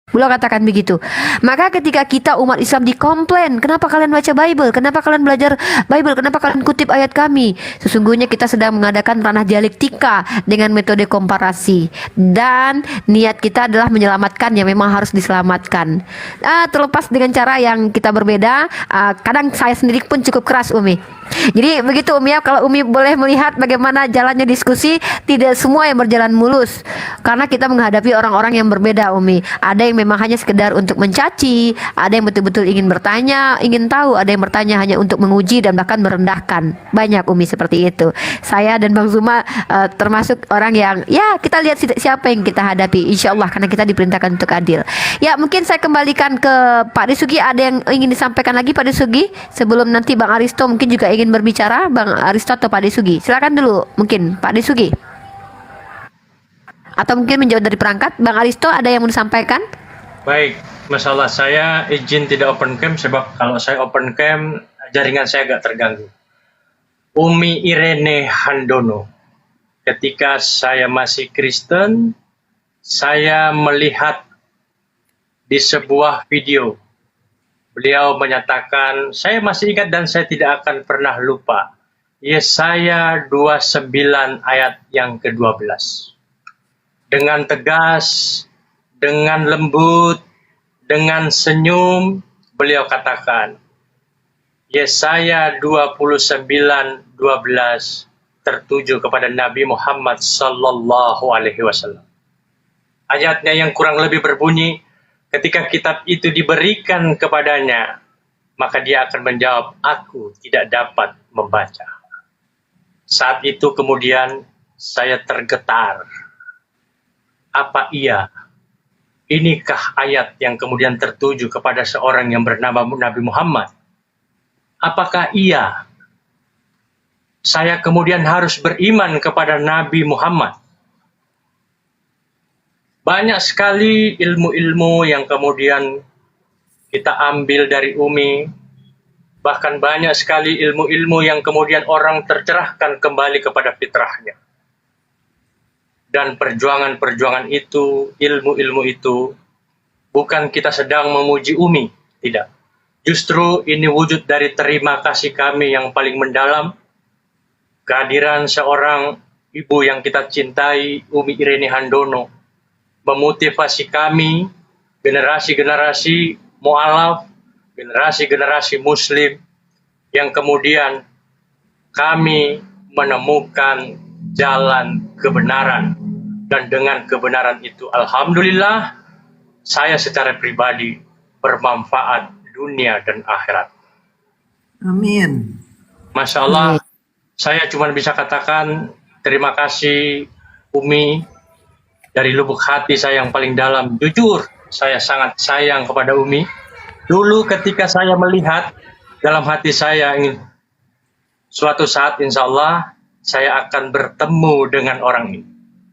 Beliau katakan begitu. Maka ketika kita umat Islam dikomplain, kenapa kalian baca Bible? Kenapa kalian belajar Bible? Kenapa kalian kutip ayat kami? Sesungguhnya kita sedang mengadakan ranah dialektika dengan metode komparasi. Dan niat kita adalah menyelamatkan yang memang harus diselamatkan. Terlepas dengan cara yang kita berbeda, kadang saya sendiri pun cukup keras, Umi. Jadi begitu Umi ya, kalau Umi boleh melihat bagaimana jalannya diskusi, tidak semua yang berjalan mulus. Karena kita menghadapi orang-orang yang berbeda, Umi. Ada yang memang hanya sekedar untuk mencaci, ada yang betul-betul ingin bertanya, ingin tahu, ada yang bertanya hanya untuk menguji dan bahkan merendahkan. Banyak, Umi, seperti itu. Saya dan Bang Zuma termasuk orang yang, ya kita lihat siapa yang kita hadapi, insya Allah, karena kita diperintahkan untuk adil. Ya, mungkin saya kembalikan ke Pak Disugi. Ada yang ingin disampaikan lagi Pak Disugi sebelum nanti Bang Aristo mungkin juga ingin berbicara. Bang Aristo atau Pak Disugi, silakan dulu mungkin Pak Disugi, atau mungkin menjawab dari perangkat. Bang Aristo, ada yang mau disampaikan? Baik, masalah saya izin tidak open cam, sebab kalau saya open cam jaringan saya agak terganggu. Umi Irene Handono, ketika saya masih Kristen, saya melihat di sebuah video beliau menyatakan, saya masih ingat dan saya tidak akan pernah lupa, Yesaya 29 ayat yang ke-12. Dengan tegas, dengan lembut, dengan senyum, beliau katakan, Yesaya 29:12 tertuju kepada Nabi Muhammad sallallahu alaihi wasallam. Ayatnya yang kurang lebih berbunyi, ketika kitab itu diberikan kepadanya, maka dia akan menjawab, aku tidak dapat membaca. Saat itu kemudian saya tergetar. Apa iya? Inikah ayat yang kemudian tertuju kepada seorang yang bernama Nabi Muhammad? Apakah iya saya kemudian harus beriman kepada Nabi Muhammad? Banyak sekali ilmu-ilmu yang kemudian kita ambil dari Umi. Bahkan banyak sekali ilmu-ilmu yang kemudian orang tercerahkan kembali kepada fitrahnya. Dan perjuangan-perjuangan itu, ilmu-ilmu itu, bukan kita sedang memuji Umi, tidak. Justru ini wujud dari terima kasih kami yang paling mendalam, kehadiran seorang ibu yang kita cintai, Umi Irene Handono, memotivasi kami, generasi-generasi mu'alaf, generasi-generasi muslim, yang kemudian kami menemukan jalan kebenaran. Dan dengan kebenaran itu, alhamdulillah, saya secara pribadi bermanfaat dunia dan akhirat. Amin. Masya Allah, saya cuma bisa katakan terima kasih Umi, dari lubuk hati saya yang paling dalam. Jujur, saya sangat sayang kepada Umi. Dulu ketika saya melihat, dalam hati saya ingin suatu saat insya Allah saya akan bertemu dengan orang ini.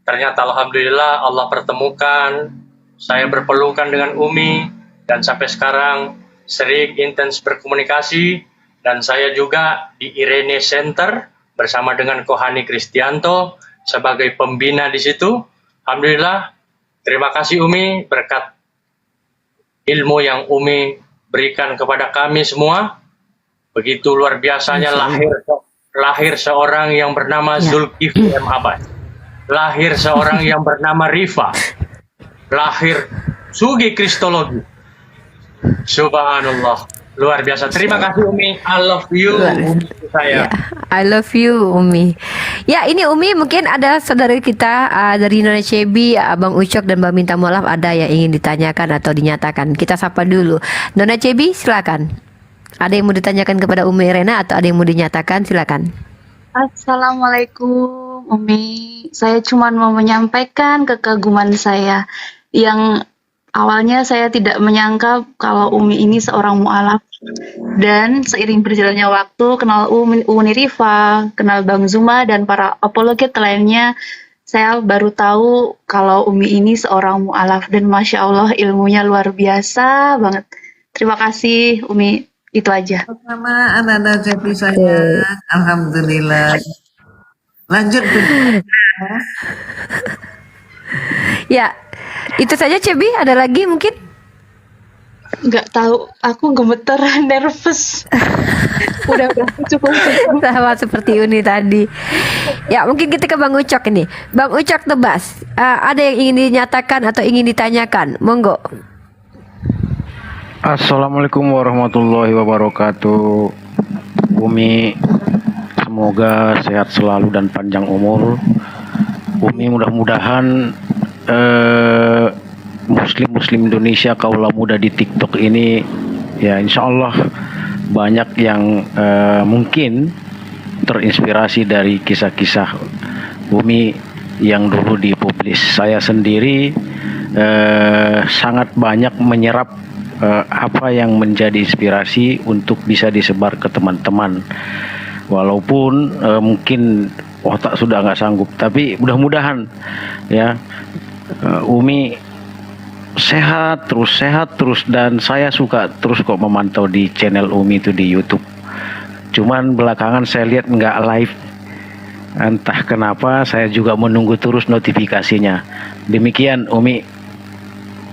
Ternyata alhamdulillah Allah pertemukan, saya berpelukan dengan Umi, dan sampai sekarang sering intens berkomunikasi. Dan saya juga di Irene Center bersama dengan Kohani Kristianto sebagai pembina di situ. Alhamdulillah, terima kasih Umi, berkat ilmu yang Umi berikan kepada kami semua. Begitu luar biasanya lahir seorang yang bernama Zulkifli M. Abbas. Lahir seorang yang bernama Rifa. Lahir Sugi Kristologi. Subhanallah. Luar biasa. Terima kasih Umi. I love you. Umi saya. I love you Umi. Ya, ini Umi, mungkin ada saudara kita dari Nona Cebi, Abang Ucok dan Mbak Minta Mualaf ada yang ingin ditanyakan atau dinyatakan. Kita sapa dulu. Nona Cebi, silakan. Ada yang mau ditanyakan kepada Umi Irena atau ada yang mau dinyatakan? Silakan. Assalamualaikum Umi. Saya cuma mau menyampaikan kekaguman saya yang awalnya saya tidak menyangka kalau Umi ini seorang mu'alaf. Dan seiring berjalannya waktu, kenal Uni Rifa, kenal Bang Zuma, dan para apologet lainnya, saya baru tahu kalau Umi ini seorang mu'alaf. Dan Masya Allah ilmunya luar biasa banget. Terima kasih Umi, itu aja. Pertama anak-anak jadi saya, alhamdulillah. Lanjut Bu. Ya, itu saja Cebi, ada lagi mungkin? Nggak tahu, aku gemeteran, nervous. udah cukup. Sama seperti Uni tadi. Ya, mungkin kita ke Bang Ucok ini. Bang Ucok Tebas, ada yang ingin dinyatakan atau ingin ditanyakan? Monggo. Assalamualaikum warahmatullahi wabarakatuh. Umi, semoga sehat selalu dan panjang umur. Umi, mudah-mudahan Muslim Indonesia, kaula muda di TikTok ini, ya insya Allah banyak yang mungkin terinspirasi dari kisah-kisah Umi yang dulu dipublis. Saya sendiri sangat banyak menyerap apa yang menjadi inspirasi untuk bisa disebar ke teman-teman. Walaupun mungkin otak sudah nggak sanggup, tapi mudah-mudahan ya Umi sehat terus, dan saya suka terus kok memantau di channel Umi itu di YouTube. Cuman belakangan saya lihat nggak live, entah kenapa. Saya juga menunggu terus notifikasinya. Demikian Umi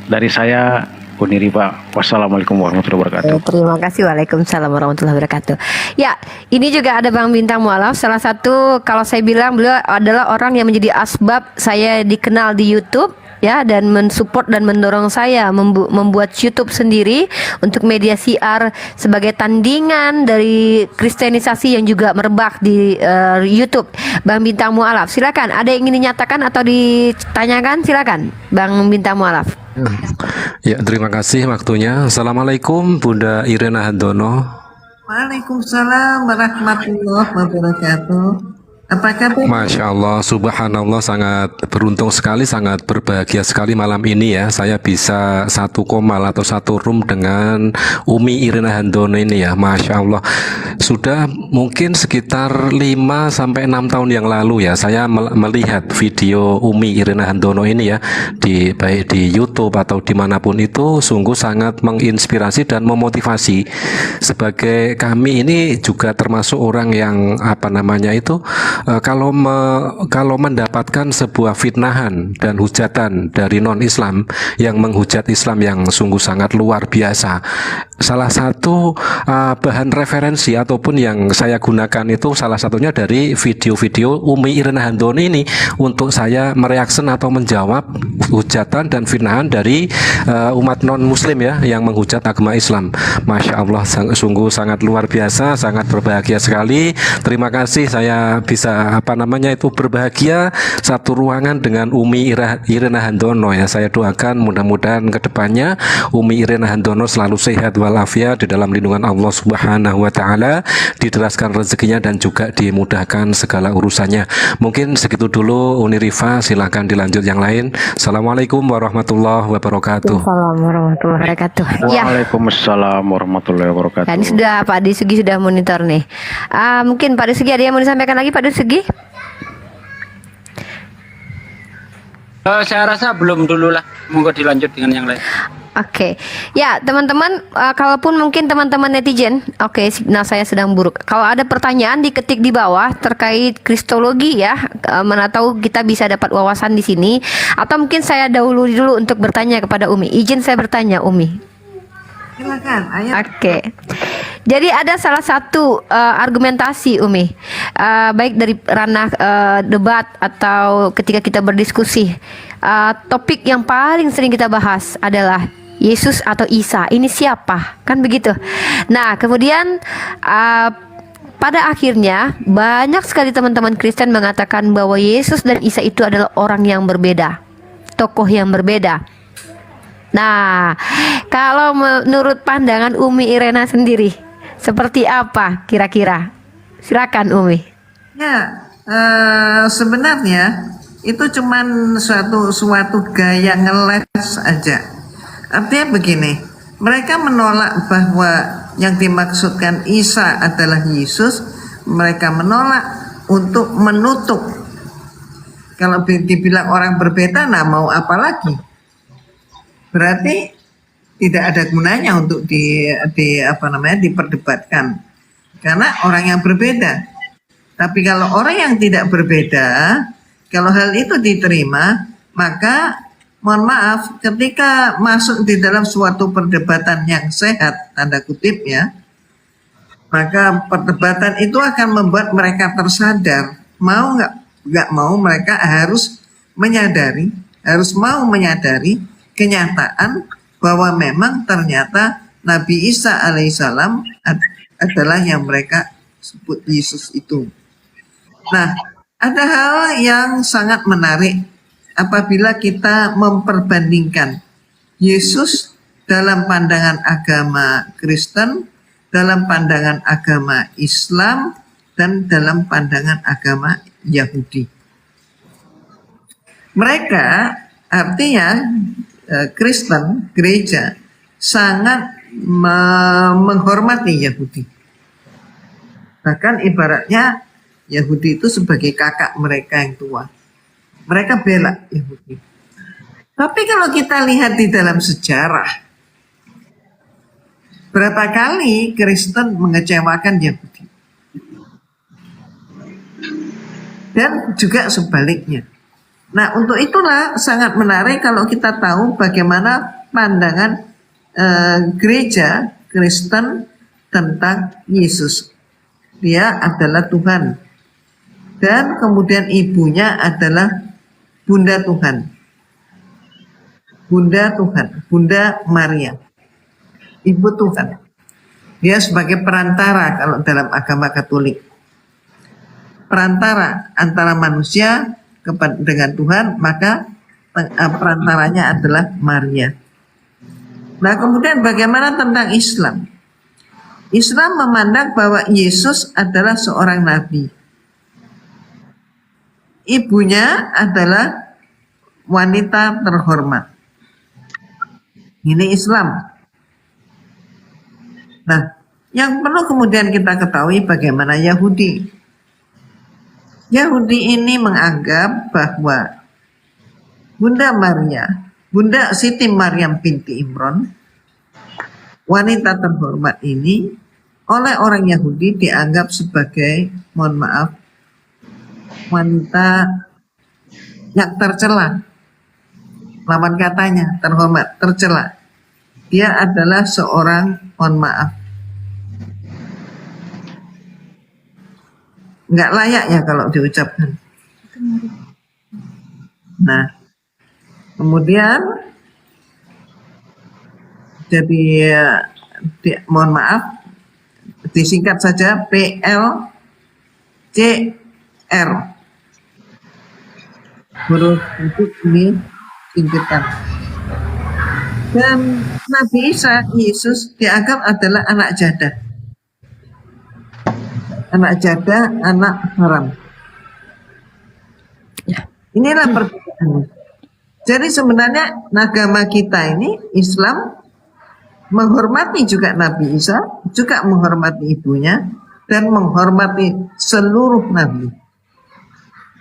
dari saya, Uni Rifa. Wassalamualaikum warahmatullahi wabarakatuh. Terima kasih. Waalaikumsalam warahmatullahi wabarakatuh. Ya, ini juga ada Bang Bintang Mualaf. Salah satu, kalau saya bilang, beliau adalah orang yang menjadi asbab saya dikenal di YouTube, ya, dan mensupport dan mendorong saya membuat YouTube sendiri untuk media siar sebagai tandingan dari kristenisasi yang juga merebak di YouTube. Bang Bintang Mualaf, silakan. Ada yang ingin dinyatakan atau ditanyakan? Silakan, Bang Bintang Mualaf. Ya, terima kasih waktunya. Assalamualaikum Bunda Irena Handono. Waalaikumsalam warahmatullahi wabarakatuh. Apa kabar? Masya Allah, subhanallah, sangat beruntung sekali, sangat berbahagia sekali malam ini ya. Saya bisa satu komal atau satu room dengan Umi Irena Handono ini ya. Masya Allah, sudah mungkin sekitar 5-6 tahun yang lalu ya, saya melihat video Umi Irena Handono ini ya, baik di YouTube atau dimanapun itu, sungguh sangat menginspirasi dan memotivasi. Sebagai kami ini juga termasuk orang yang apa namanya itu, kalau mendapatkan sebuah fitnahan dan hujatan dari non-Islam yang menghujat Islam yang sungguh sangat luar biasa, salah satu bahan referensi ataupun yang saya gunakan itu salah satunya dari video-video Umi Irena Handoni ini untuk saya mereaksi atau menjawab hujatan dan fitnahan dari umat non-Muslim ya yang menghujat agama Islam. Masya Allah, sungguh sangat luar biasa, sangat berbahagia sekali. Terima kasih saya bisa berbahagia satu ruangan dengan Umi Irena Handono ya. Saya doakan mudah-mudahan kedepannya Umi Irena Handono selalu sehat walafiat di dalam lindungan Allah Subhanahu wa taala, diteraskan rezekinya dan juga dimudahkan segala urusannya. Mungkin segitu dulu Uni Rifa, silahkan dilanjut yang lain. Assalamualaikum warahmatullahi wabarakatuh. Assalamualaikum warahmatullahi wabarakatuh. Ya. Waalaikumsalam warahmatullahi wabarakatuh. Dan sudah Pak Disugi sudah monitor nih. Mungkin Pak Disugi ada yang mau disampaikan lagi Pak Disugi? Saya rasa belum dulu lah. Monggo dilanjut dengan yang lain. Oke, ya teman-teman, kalaupun mungkin teman-teman netizen, signal saya sedang buruk. Kalau ada pertanyaan diketik di bawah terkait kristologi ya, mana tahu kita bisa dapat wawasan di sini. Atau mungkin saya dahulu dulu untuk bertanya kepada Umi. Izin saya bertanya Umi. Silakan, ayo. Oke. Jadi ada salah satu argumentasi Umi, baik dari ranah debat atau ketika kita berdiskusi, topik yang paling sering kita bahas adalah Yesus atau Isa, ini siapa? Kan begitu. Nah, kemudian pada akhirnya banyak sekali teman-teman Kristen mengatakan bahwa Yesus dan Isa itu adalah orang yang berbeda, tokoh yang berbeda. Nah, kalau menurut pandangan Umi Irena sendiri, seperti apa kira-kira? Silakan Umi. Ya, sebenarnya itu cuman suatu gaya ngeles aja. Artinya begini, mereka menolak bahwa yang dimaksudkan Isa adalah Yesus. Mereka menolak untuk menutup. Kalau dibilang orang berbeda, nah mau apa lagi? Berarti tidak ada gunanya untuk diperdebatkan karena orang yang berbeda. Tapi kalau orang yang tidak berbeda, kalau hal itu diterima, maka mohon maaf, ketika masuk di dalam suatu perdebatan yang sehat, tanda kutip ya, maka perdebatan itu akan membuat mereka tersadar. Mau nggak mau mereka harus mau menyadari kenyataan bahwa memang ternyata Nabi Isa alaihissalam adalah yang mereka sebut Yesus itu. Nah, ada hal yang sangat menarik apabila kita memperbandingkan Yesus dalam pandangan agama Kristen, dalam pandangan agama Islam, dan dalam pandangan agama Yahudi. Mereka artinya Kristen, gereja, sangat menghormati Yahudi. Bahkan ibaratnya Yahudi itu sebagai kakak mereka yang tua. Mereka bela Yahudi. Tapi kalau kita lihat di dalam sejarah, berapa kali Kristen mengecewakan Yahudi? Dan juga sebaliknya. Nah, untuk itulah sangat menarik kalau kita tahu bagaimana pandangan gereja Kristen tentang Yesus. Dia adalah Tuhan. Dan kemudian ibunya adalah Bunda Tuhan. Bunda Tuhan, Bunda Maria. Ibu Tuhan. Dia sebagai perantara kalau dalam agama Katolik. Perantara antara manusia dengan Tuhan, maka perantaranya adalah Maria. Nah, kemudian bagaimana tentang Islam? Islam memandang bahwa Yesus adalah seorang nabi. Ibunya adalah wanita terhormat. Ini Islam. Nah, yang perlu kemudian kita ketahui bagaimana Yahudi. Yahudi ini menganggap bahwa Bunda Maria, Bunda Siti Maryam binti Imron, wanita terhormat ini oleh orang Yahudi dianggap sebagai, mohon maaf, wanita yang tercela, lawan katanya terhormat, tercela. Dia adalah seorang, mohon maaf, nggak layak ya kalau diucapkan. Nah, kemudian jadi mohon maaf, disingkat saja PLCR. Huruf itu ini singkatan. Dan Nabi Isa, Yesus dianggap adalah anak jadah. Anak jadah, anak haram. Inilah perbedaannya. Jadi sebenarnya agama kita ini, Islam, menghormati juga Nabi Isa, juga menghormati ibunya, dan menghormati seluruh nabi.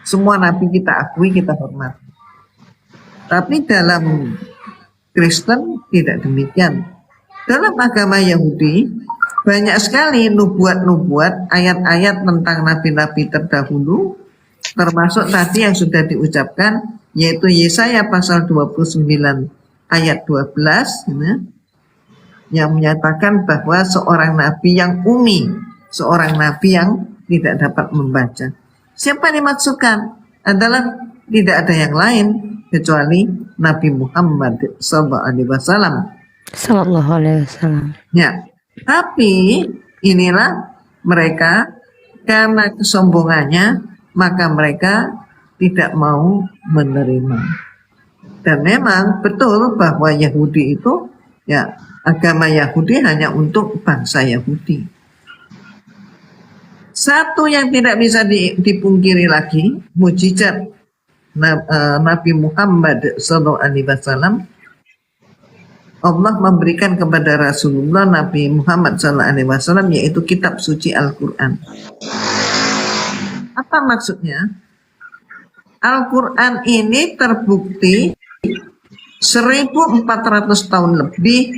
Semua nabi kita akui, kita hormati. Tapi dalam Kristen tidak demikian. Dalam agama Yahudi banyak sekali nubuat-nubuat, ayat-ayat tentang nabi-nabi terdahulu, termasuk tadi yang sudah diucapkan, yaitu Yesaya pasal 29 ayat 12, yang menyatakan bahwa seorang nabi yang umi, seorang nabi yang tidak dapat membaca. Siapa yang dimaksudkan? Adalah tidak ada yang lain kecuali Nabi Muhammad SAW. Sallallahu alaihi wasallam. Ya, tapi inilah mereka, karena kesombongannya, maka mereka tidak mau menerima. Dan memang betul bahwa Yahudi itu, ya, agama Yahudi hanya untuk bangsa Yahudi. Satu yang tidak bisa dipungkiri lagi, mujizat Nabi Muhammad SAW, Allah memberikan kepada Rasulullah Nabi Muhammad SAW, yaitu kitab suci Al-Quran. Apa maksudnya? Al-Quran ini terbukti 1400 tahun lebih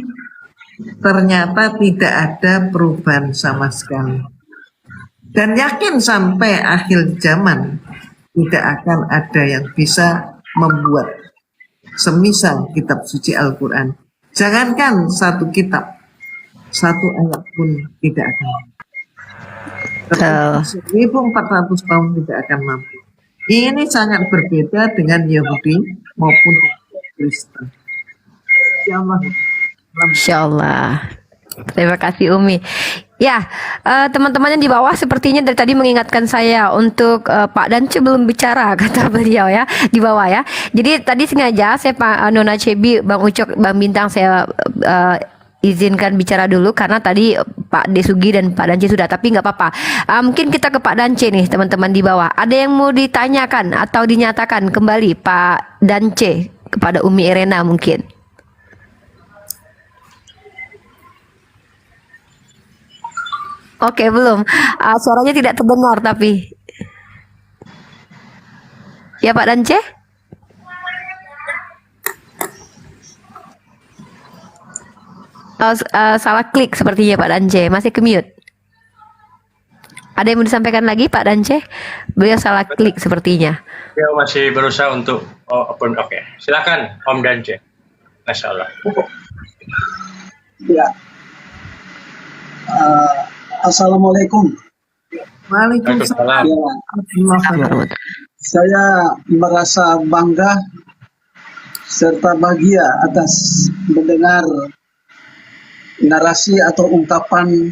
ternyata tidak ada perubahan sama sekali. Dan yakin sampai akhir zaman tidak akan ada yang bisa membuat semisal kitab suci Al-Quran. Jangankan satu kitab, satu ayat pun tidak akan. 1400 tahun tidak akan mampu. Ini sangat berbeda dengan Yahudi maupun Kristen. Insyaallah. Terima kasih Umi. Ya, teman-teman yang di bawah sepertinya dari tadi mengingatkan saya untuk Pak Dance belum bicara, kata beliau ya, di bawah ya. Jadi tadi sengaja saya Pak Nona Cebi, Bang Ucok, Bang Bintang saya izinkan bicara dulu karena tadi Pak Desugi dan Pak Dance sudah, tapi nggak apa-apa. Mungkin kita ke Pak Dance nih teman-teman di bawah. Ada yang mau ditanyakan atau dinyatakan kembali Pak Dance kepada Umi Irena mungkin? Oke, belum. Suaranya tidak terdengar tapi. Ya Pak Dance? Salah klik sepertinya Pak Dance. Masih ke mute. Ada yang mau disampaikan lagi Pak Dance? Beliau salah klik sepertinya. Dia masih berusaha untuk open. Oke. Silakan Om Dance. Masya Allah. Ya. Assalamualaikum. Waalaikumsalam. Ya, saya merasa bangga serta bahagia atas mendengar narasi atau ungkapan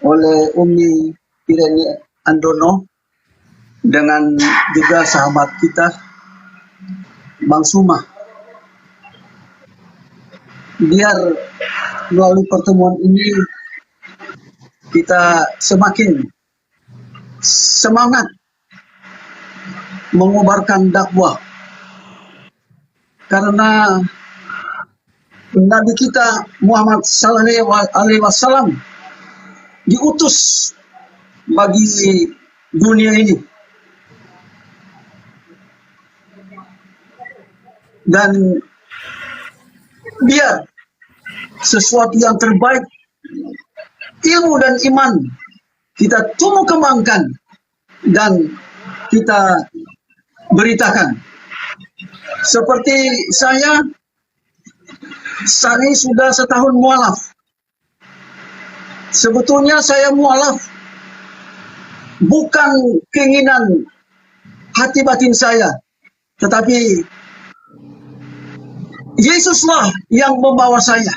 oleh Umi Irene Handono dengan juga sahabat kita Bang Suma. Biar melalui pertemuan ini kita semakin semangat mengobarkan dakwah, karena Nabi kita Muhammad SAW diutus bagi dunia ini, dan biar sesuatu yang terbaik, ilmu dan iman kita tumbuh kembangkan, dan kita beritakan. Seperti saya sudah setahun mualaf. Sebetulnya saya mualaf bukan keinginan hati batin saya, tetapi Yesuslah yang membawa saya.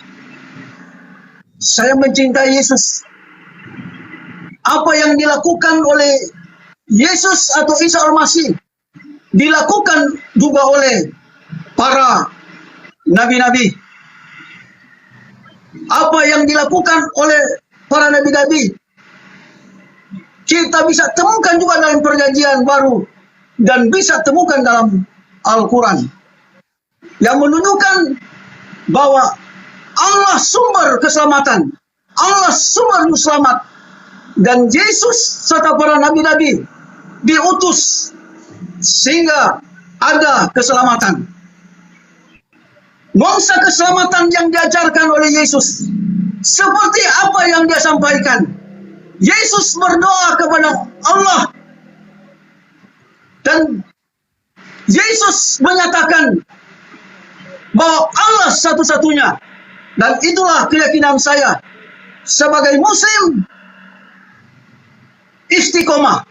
Saya mencintai Yesus. Apa yang dilakukan oleh Yesus atau Isa Al-Masih dilakukan juga oleh para nabi-nabi. Apa yang dilakukan oleh para nabi-nabi kita bisa temukan juga dalam perjanjian baru dan bisa temukan dalam Al-Quran yang menunjukkan bahwa Allah sumber keselamatan, Allah sumber selamat, dan Yesus serta para nabi-nabi diutus sehingga ada keselamatan. Nuansa keselamatan yang diajarkan oleh Yesus seperti apa yang dia sampaikan. Yesus berdoa kepada Allah dan Yesus menyatakan bahwa Allah satu-satunya, dan itulah keyakinan saya sebagai muslim istiqomah,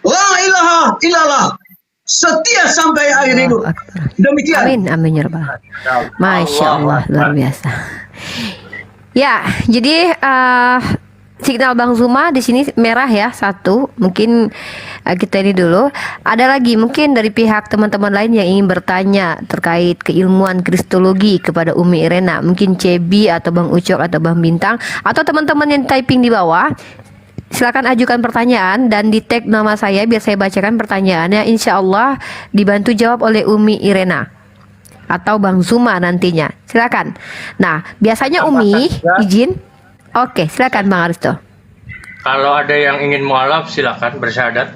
la ilaha illallah, setia sampai akhir hidup. Demikian. Amin, amin ya rabbal. Masya Allah, luar biasa. Ya, jadi signal Bang Zuma di sini merah ya, satu. Mungkin kita ini dulu. Ada lagi mungkin dari pihak teman-teman lain yang ingin bertanya terkait keilmuan kristologi kepada Umi Irena. Mungkin Cebi atau Bang Ucok atau Bang Bintang atau teman-teman yang typing di bawah. Silakan ajukan pertanyaan dan di tag nama saya biar saya bacakan pertanyaannya. Insya Allah dibantu jawab oleh Umi Irena atau Bang Zuma nantinya. Silakan. Nah, biasanya Umi izin. Oke, silakan Bang Aristo. Kalau ada yang ingin mualaf silakan bersyahadat.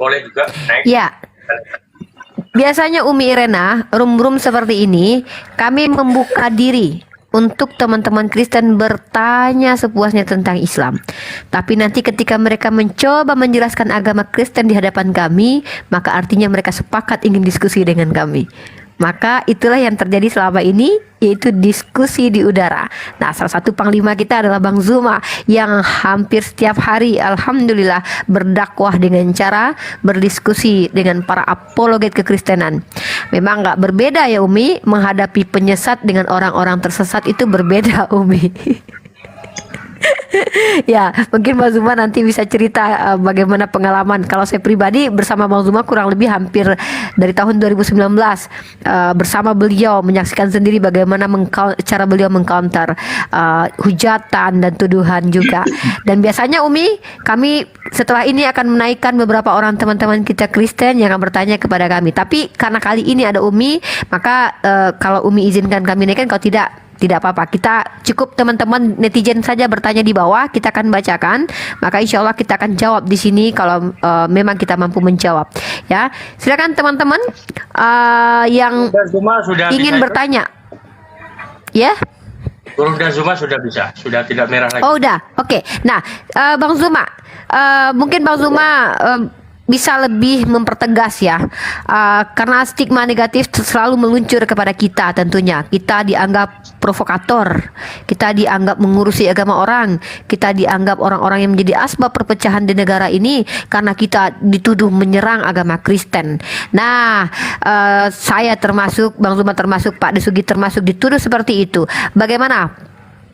Boleh juga naik. Ya. Biasanya Umi Irena, room-room seperti ini, kami membuka diri untuk teman-teman Kristen bertanya sepuasnya tentang Islam. Tapi nanti ketika mereka mencoba menjelaskan agama Kristen di hadapan kami, maka artinya mereka sepakat ingin diskusi dengan kami. Maka itulah yang terjadi selama ini, yaitu diskusi di udara. Nah, salah satu panglima kita adalah Bang Zuma yang hampir setiap hari alhamdulillah berdakwah dengan cara berdiskusi dengan para apologet kekristenan. Memang nggak berbeda ya Umi, menghadapi penyesat dengan orang-orang tersesat itu berbeda Umi. Ya, mungkin Bang Zuma nanti bisa cerita bagaimana pengalaman. Kalau saya pribadi bersama Bang Zuma kurang lebih hampir dari tahun 2019 bersama beliau menyaksikan sendiri bagaimana cara beliau mengcounter hujatan dan tuduhan juga. Dan biasanya Umi, kami setelah ini akan menaikkan beberapa orang teman-teman kita Kristen yang akan bertanya kepada kami. Tapi karena kali ini ada Umi, maka kalau Umi izinkan kami naikkan, kalau tidak apa-apa, kita cukup teman-teman netizen saja bertanya di bawah, kita akan bacakan, maka insya Allah kita akan jawab di sini kalau memang kita mampu menjawab. Ya, silakan teman-teman yang ingin bertanya. Ya. Huruf dan Zuma sudah bisa, sudah tidak merah lagi. Oh udah, oke. Nah, Bang Zuma, mungkin Bang Zuma bisa lebih mempertegas ya, karena stigma negatif selalu meluncur kepada kita. Tentunya kita dianggap provokator, kita dianggap mengurusi agama orang, kita dianggap orang-orang yang menjadi asbab perpecahan di negara ini karena kita dituduh menyerang agama Kristen. Nah, saya termasuk, Bang Zuma termasuk, Pak Desugi termasuk dituduh seperti itu. Bagaimana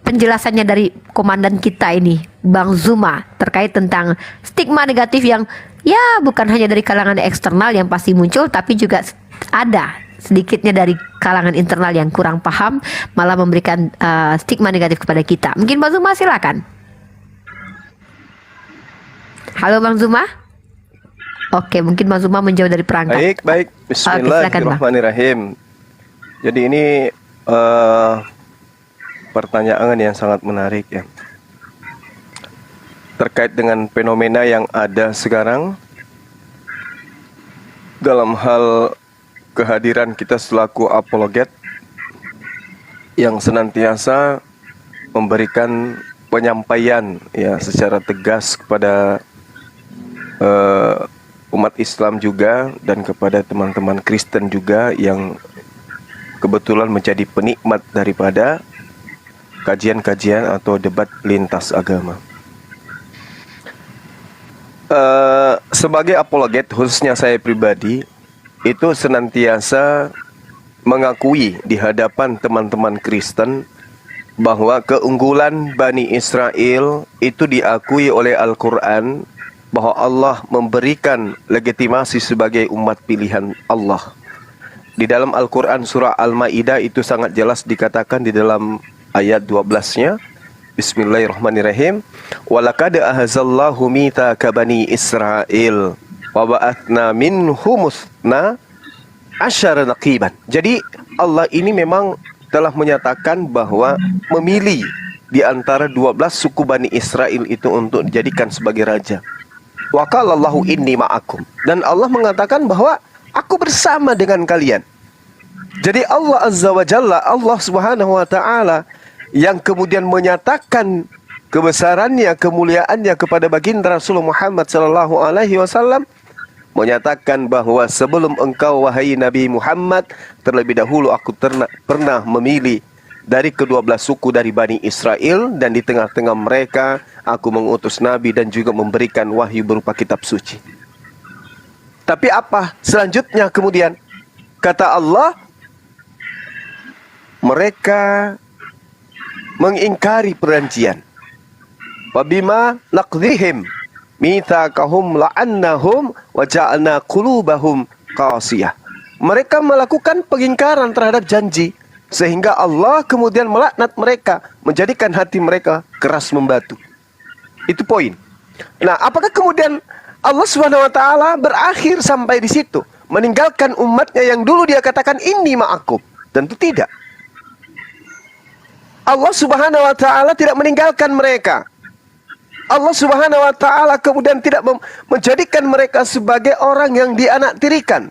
penjelasannya dari komandan kita ini, Bang Zuma, terkait tentang stigma negatif yang ya bukan hanya dari kalangan eksternal yang pasti muncul, tapi juga ada sedikitnya dari kalangan internal yang kurang paham, malah memberikan stigma negatif kepada kita. Mungkin Bang Zuma silakan. Halo Bang Zuma. Oke, mungkin Bang Zuma menjauh dari perangkat. Baik. Bismillahirrahmanirrahim. Jadi ini pertanyaan yang sangat menarik ya, terkait dengan fenomena yang ada sekarang dalam hal kehadiran kita selaku apologet yang senantiasa memberikan penyampaian ya secara tegas kepada umat Islam juga dan kepada teman-teman Kristen juga yang kebetulan menjadi penikmat daripada kajian-kajian atau debat lintas agama. Sebagai apologet, khususnya saya pribadi, itu senantiasa mengakui di hadapan teman-teman Kristen bahwa keunggulan Bani Israel itu diakui oleh Al-Quran, bahwa Allah memberikan legitimasi sebagai umat pilihan Allah. Di dalam Al-Quran surah Al-Ma'idah itu sangat jelas dikatakan di dalam ayat 12-nya, Bismillahirrahmanirrahim, walaqad ahazallahu mitsaka bani Israil wa ba'atsna minhumusna asyara naqiban. Jadi Allah ini memang telah menyatakan bahwa memilih di antara 12 suku Bani Israel itu untuk dijadikan sebagai raja. Wa qala Allahu inni ma'akum. Dan Allah mengatakan bahwa aku bersama dengan kalian. Jadi Allah Azza wa Jalla, Allah Subhanahu wa taala yang kemudian menyatakan kebesarannya, kemuliaannya kepada baginda Rasulullah Muhammad sallallahu alaihi wasallam, menyatakan bahwa sebelum engkau wahai Nabi Muhammad, terlebih dahulu aku pernah memilih dari ke-12 suku dari Bani Israel, dan di tengah-tengah mereka aku mengutus Nabi dan juga memberikan wahyu berupa kitab suci. Tapi apa selanjutnya kemudian? Kata Allah, mereka mengingkari perjanjian. Wabima naqdihim mitsaqahum la'annahum wa ja'alna qulubahum qasiyah. Mereka melakukan pengingkaran terhadap janji, sehingga Allah kemudian melaknat mereka, menjadikan hati mereka keras membatu. Itu poin. Nah, apakah kemudian Allah Subhanahu wa taala berakhir sampai di situ, meninggalkan umatnya yang dulu dia katakan inni ma'akum? Tentu tidak. Allah Subhanahu wa taala tidak meninggalkan mereka. Allah Subhanahu wa taala kemudian tidak menjadikan mereka sebagai orang yang dianaktirikan.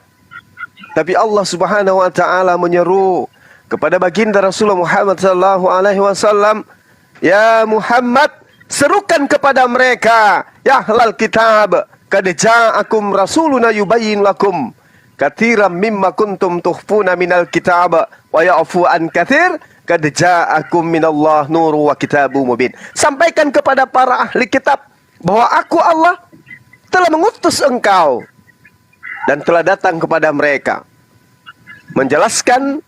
Tapi Allah Subhanahu wa taala menyeru kepada baginda Rasulullah Muhammad sallallahu alaihi wasallam, "Ya Muhammad, serukan kepada mereka, ya ahlal kitab, qad ja'akum rasuluna yubayyin lakum katsiran mimma kuntum tukhfuna minal kitab wa ya'fu an katsir. Qad ja'akum minallah nuru wa kitabun mubin." Sampaikan kepada para ahli kitab bahwa aku Allah telah mengutus engkau dan telah datang kepada mereka, menjelaskan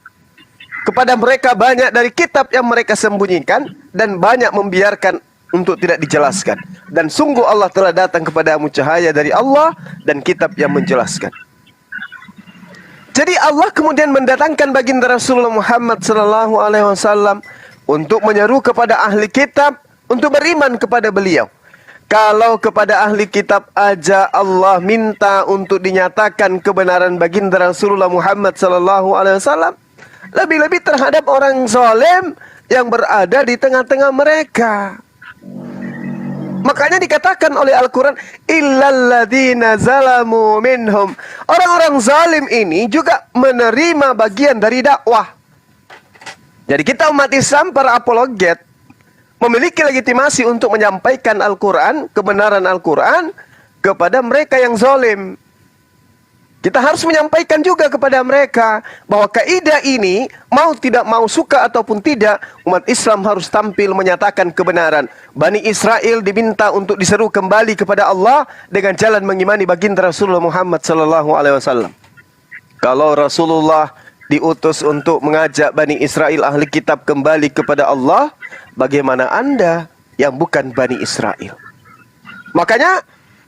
kepada mereka banyak dari kitab yang mereka sembunyikan dan banyak membiarkan untuk tidak dijelaskan. Dan sungguh Allah telah datang kepadamu cahaya dari Allah dan kitab yang menjelaskan. Jadi Allah kemudian mendatangkan baginda Rasulullah Muhammad sallallahu alaihi wasallam untuk menyeru kepada ahli kitab untuk beriman kepada beliau. Kalau kepada ahli kitab aja Allah minta untuk dinyatakan kebenaran baginda Rasulullah Muhammad sallallahu alaihi wasallam, lebih-lebih terhadap orang zalim yang berada di tengah-tengah mereka. Makanya dikatakan oleh Al-Quran, illalladzina zalamu minhum. Orang-orang zalim ini juga menerima bagian dari dakwah. Jadi kita umat Islam, para apologet, memiliki legitimasi untuk menyampaikan Al-Quran, kebenaran Al-Quran, kepada mereka yang zalim. Kita harus menyampaikan juga kepada mereka bahwa kaidah ini, mau tidak mau, suka ataupun tidak, umat Islam harus tampil menyatakan kebenaran. Bani Israel diminta untuk diseru kembali kepada Allah dengan jalan mengimani baginda Rasulullah Muhammad sallallahu alaihi wasallam. Kalau Rasulullah diutus untuk mengajak Bani Israel ahli kitab kembali kepada Allah, bagaimana Anda yang bukan Bani Israel? Makanya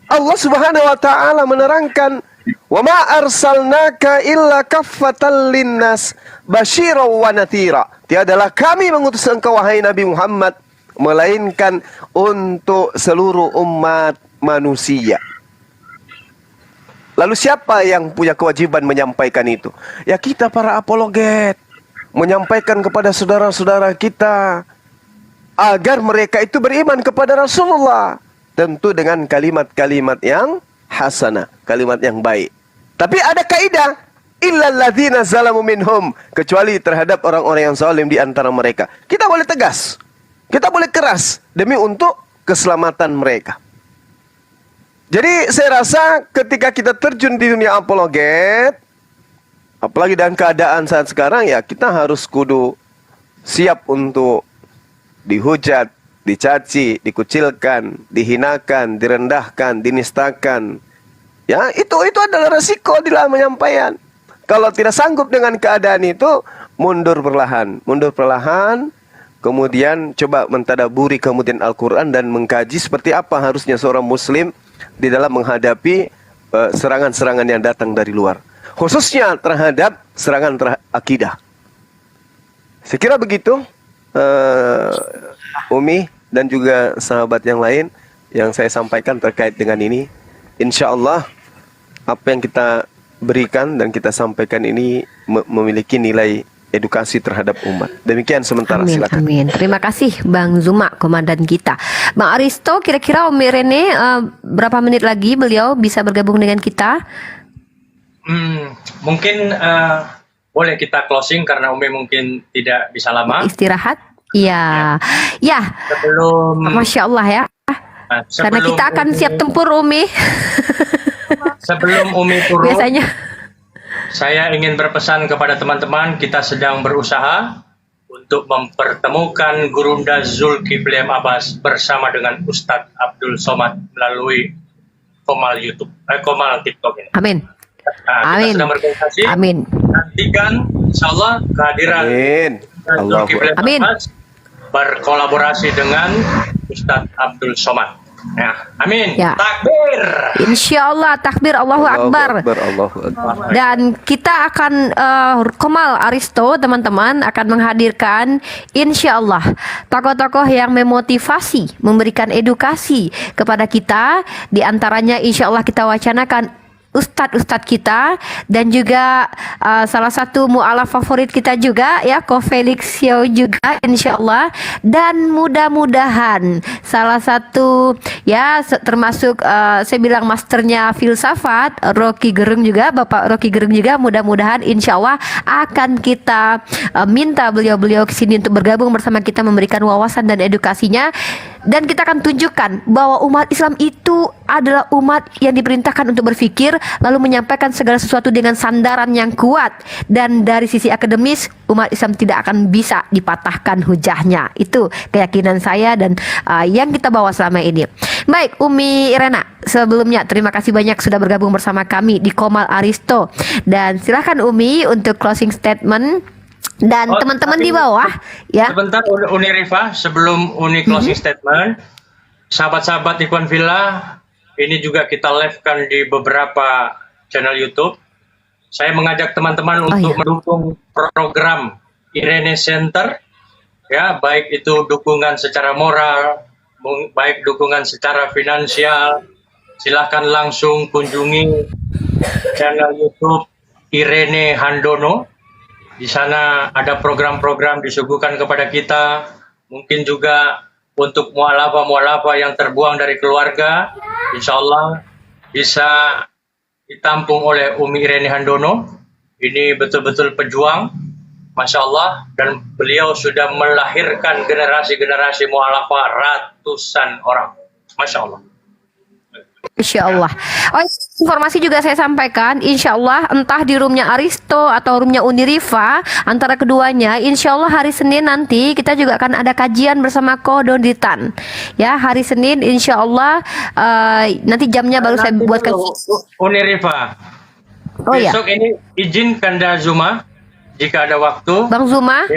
Allah Subhanahu wa taala menerangkan, "Wa ma arsalnaka illa kaffatan linnas basyiran wa nadhira." Tiadalah kami mengutus engkau wahai Nabi Muhammad melainkan untuk seluruh umat manusia. Lalu siapa yang punya kewajiban menyampaikan itu? Ya kita para apologet, menyampaikan kepada saudara-saudara kita agar mereka itu beriman kepada Rasulullah, tentu dengan kalimat-kalimat yang hasanah, kalimat yang baik. Tapi ada kaidah, illalladzina zalamu minhum, kecuali terhadap orang-orang yang zalim di antara mereka. Kita boleh tegas, kita boleh keras demi untuk keselamatan mereka. Jadi saya rasa ketika kita terjun di dunia apologet, apalagi dalam keadaan saat sekarang, ya kita harus kudu siap untuk dihujat, dicaci, dikucilkan, dihinakan, direndahkan, dinistakan. Ya, itu adalah resiko di dalam penyampaian. Kalau tidak sanggup dengan keadaan itu, mundur perlahan, kemudian coba mentadaburi kemudian Al-Quran dan mengkaji seperti apa harusnya seorang muslim di dalam menghadapi serangan-serangan yang datang dari luar, khususnya terhadap serangan akidah. Saya kira begitu, Umi dan juga sahabat yang lain yang saya sampaikan terkait dengan ini. Insya Allah apa yang kita berikan dan kita sampaikan ini memiliki nilai edukasi terhadap umat. Demikian sementara, Amin, silakan. amin. Terima kasih Bang Zuma, komandan kita. Bang Aristo, kira-kira Umi Rene berapa menit lagi beliau bisa bergabung dengan kita? Mungkin boleh kita closing karena Umi mungkin tidak bisa lama. Istirahat? Iya. Ya. Sebelum Masya Allah ya. Karena kita akan siap tempur Umi. Sebelum Umi turun, Biasanya. saya ingin berpesan kepada teman-teman, kita sedang berusaha untuk mempertemukan Gurunda Zulkifli M. Abbas bersama dengan Ustadz Abdul Somad melalui Komal YouTube, Komal TikTok ini. Amin. Nah, Amin. kita sedang berkomunikasi. Amin. Nantikan insya Allah kehadiran Amin. Zulkifli M. Amin. Abbas berkolaborasi dengan Ustadz Abdul Somad. Ya, amin. Ya. Takbir. Insya Allah, takbir, Allahu Akbar. Allahu Akbar. Dan kita akan Komal Aristo teman-teman akan menghadirkan insya Allah tokoh-tokoh yang memotivasi, memberikan edukasi kepada kita. Di antaranya insya Allah kita wacanakan ustadz-ustadz kita dan juga salah satu mu'alaf favorit kita juga ya, Ko Felix Xiao juga insya Allah. Dan mudah-mudahan salah satu ya termasuk saya bilang masternya filsafat Rocky Gerung juga, Bapak Rocky Gerung juga, mudah-mudahan insya Allah akan kita minta beliau-beliau ke sini untuk bergabung bersama kita memberikan wawasan dan edukasinya. Dan kita akan tunjukkan bahwa umat Islam itu adalah umat yang diperintahkan untuk berpikir lalu menyampaikan segala sesuatu dengan sandaran yang kuat. Dan dari sisi akademis umat Islam tidak akan bisa dipatahkan hujahnya. Itu keyakinan saya dan yang kita bawa selama ini. Baik, Umi Irena, sebelumnya terima kasih banyak sudah bergabung bersama kami di Komal Aristo. Dan silakan Umi untuk closing statement. Dan teman-teman di bawah ya. Sebentar Uni Rifa, sebelum Uni closing statement, sahabat-sahabat Ikhwan Villa, ini juga kita live-kan di beberapa channel YouTube. Saya mengajak teman-teman untuk mendukung program Irene Center, ya, baik itu dukungan secara moral, baik dukungan secara finansial. Silahkan langsung kunjungi channel YouTube Irene Handono. Di sana ada program-program disuguhkan kepada kita, mungkin juga untuk mu'alafah yang terbuang dari keluarga, insya Allah bisa ditampung oleh Umi Irene Handono. Ini betul-betul pejuang, Masya Allah, dan beliau sudah melahirkan generasi-generasi mu'alafah ratusan orang, Masya Allah. Insya Allah. Oh, informasi juga saya sampaikan, insya Allah entah di roomnya Aristo atau roomnya Uni Rifa, antara keduanya, insya Allah hari Senin nanti kita juga akan ada kajian bersama Ko Doditan. Ya, hari Senin insya Allah nanti jamnya baru saya buatkan. Uni Rifa. Oh ya. Besok ini izin Kanda Zuma jika ada waktu. Bang Zuma.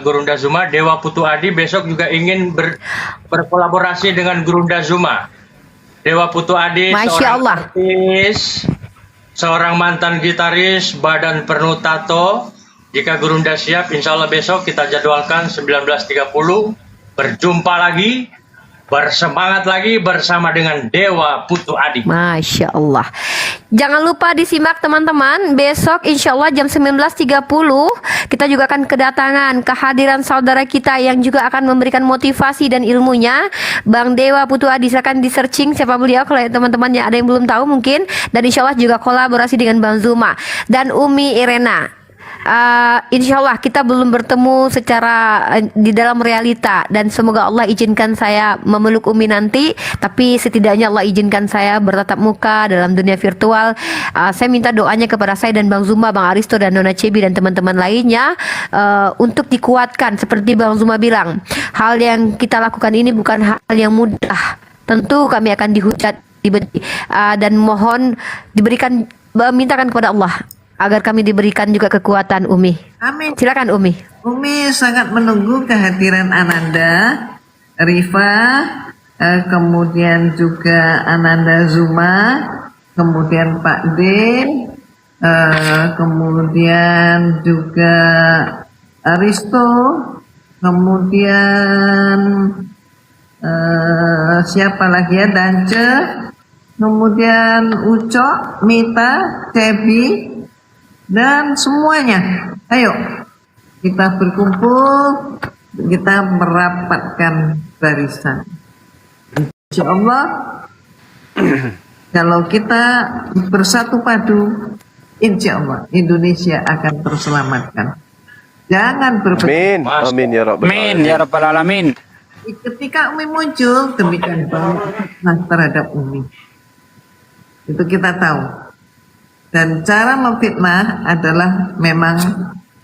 Gurunda Zuma, Dewa Putu Adi besok juga ingin berkolaborasi dengan Gurunda Zuma. Dewa Putu Adi, seorang artis, seorang mantan gitaris, badan penuh tato. Jika Gurunda siap, insya Allah besok kita jadwalkan 19.30. Berjumpa lagi, bersemangat lagi bersama dengan Dewa Putu Adi. Masya Allah. Jangan lupa disimak teman-teman. Besok insya Allah jam 19.30 kita juga akan kedatangan kehadiran saudara kita yang juga akan memberikan motivasi dan ilmunya, Bang Dewa Putu Adi. Silakan di searching siapa beliau kalau teman-teman yang ada yang belum tahu mungkin. Dan insya Allah juga kolaborasi dengan Bang Zuma dan Umi Irena. insya Allah kita belum bertemu secara di dalam realita, dan semoga Allah izinkan saya memeluk Umi nanti, tapi setidaknya Allah izinkan saya bertatap muka dalam dunia virtual. Saya minta doanya kepada saya dan Bang Zuma, Bang Aristo dan Nona Cebi dan teman-teman lainnya untuk dikuatkan. Seperti Bang Zuma bilang, hal yang kita lakukan ini bukan hal yang mudah. Tentu kami akan dihujat, dibenci, dan mohon diberikan, mintakan kepada Allah agar kami diberikan juga kekuatan. Umi, Amin. silakan Umi. Umi sangat menunggu kehadiran Ananda, Rifa, kemudian juga Ananda Zuma, kemudian Pak Din, kemudian juga Aristo, kemudian siapa lagi ya, Dance, kemudian Ucok, Mita, Cebi, dan semuanya. Ayo kita berkumpul, kita merapatkan barisan. Insya Allah kalau kita bersatu padu, insya Allah Indonesia akan terselamatkan. Jangan Amin. Amin ya rabbal Amin alamin. ya rabbal alamin. Ketika Umi muncul, demikian banyak terhadap Umi. Itu kita tahu. Dan cara memfitnah adalah memang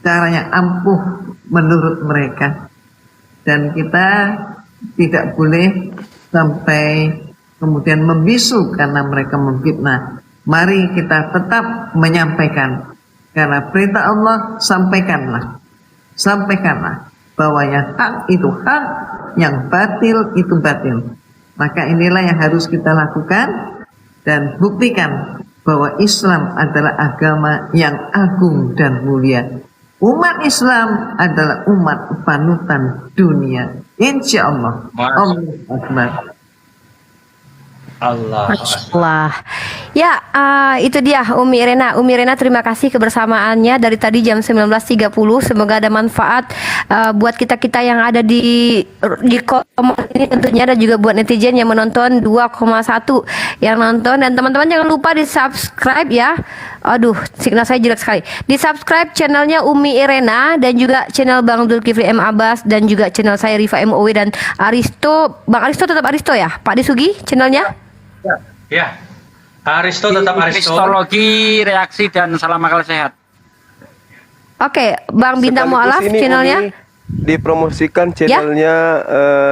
cara yang ampuh menurut mereka. Dan kita tidak boleh sampai kemudian membisu karena mereka memfitnah. Mari kita tetap menyampaikan. Karena perintah Allah, sampaikanlah. Sampaikanlah bahwa yang hak itu hak, yang batil itu batil. Maka inilah yang harus kita lakukan dan buktikan bahwa Islam adalah agama yang agung dan mulia. Umat Islam adalah umat panutan dunia. Insya Allah. Allahu Akbar. Masya Allah. Ya, itu dia Umi Irena. Umi Irena, terima kasih kebersamaannya dari tadi jam 19.30. Semoga ada manfaat buat kita-kita yang ada di kolom ini tentunya, dan juga buat netizen yang menonton 2,1 yang nonton. Dan teman-teman jangan lupa di subscribe ya. Aduh, signal saya jelek sekali. Di subscribe channelnya Umi Irena, dan juga channel Bang Zulkifli M. Abbas, dan juga channel saya Rifa MOW dan Aristo. Bang Aristo tetap Aristo ya? Pak Disugi channelnya? Ya, Aristo tetap Aristo. Kristologi, reaksi dan salam akal sehat. Oke, Bang Bintang Sekaligus Mu'alaf ini channelnya. Umi dipromosikan channelnya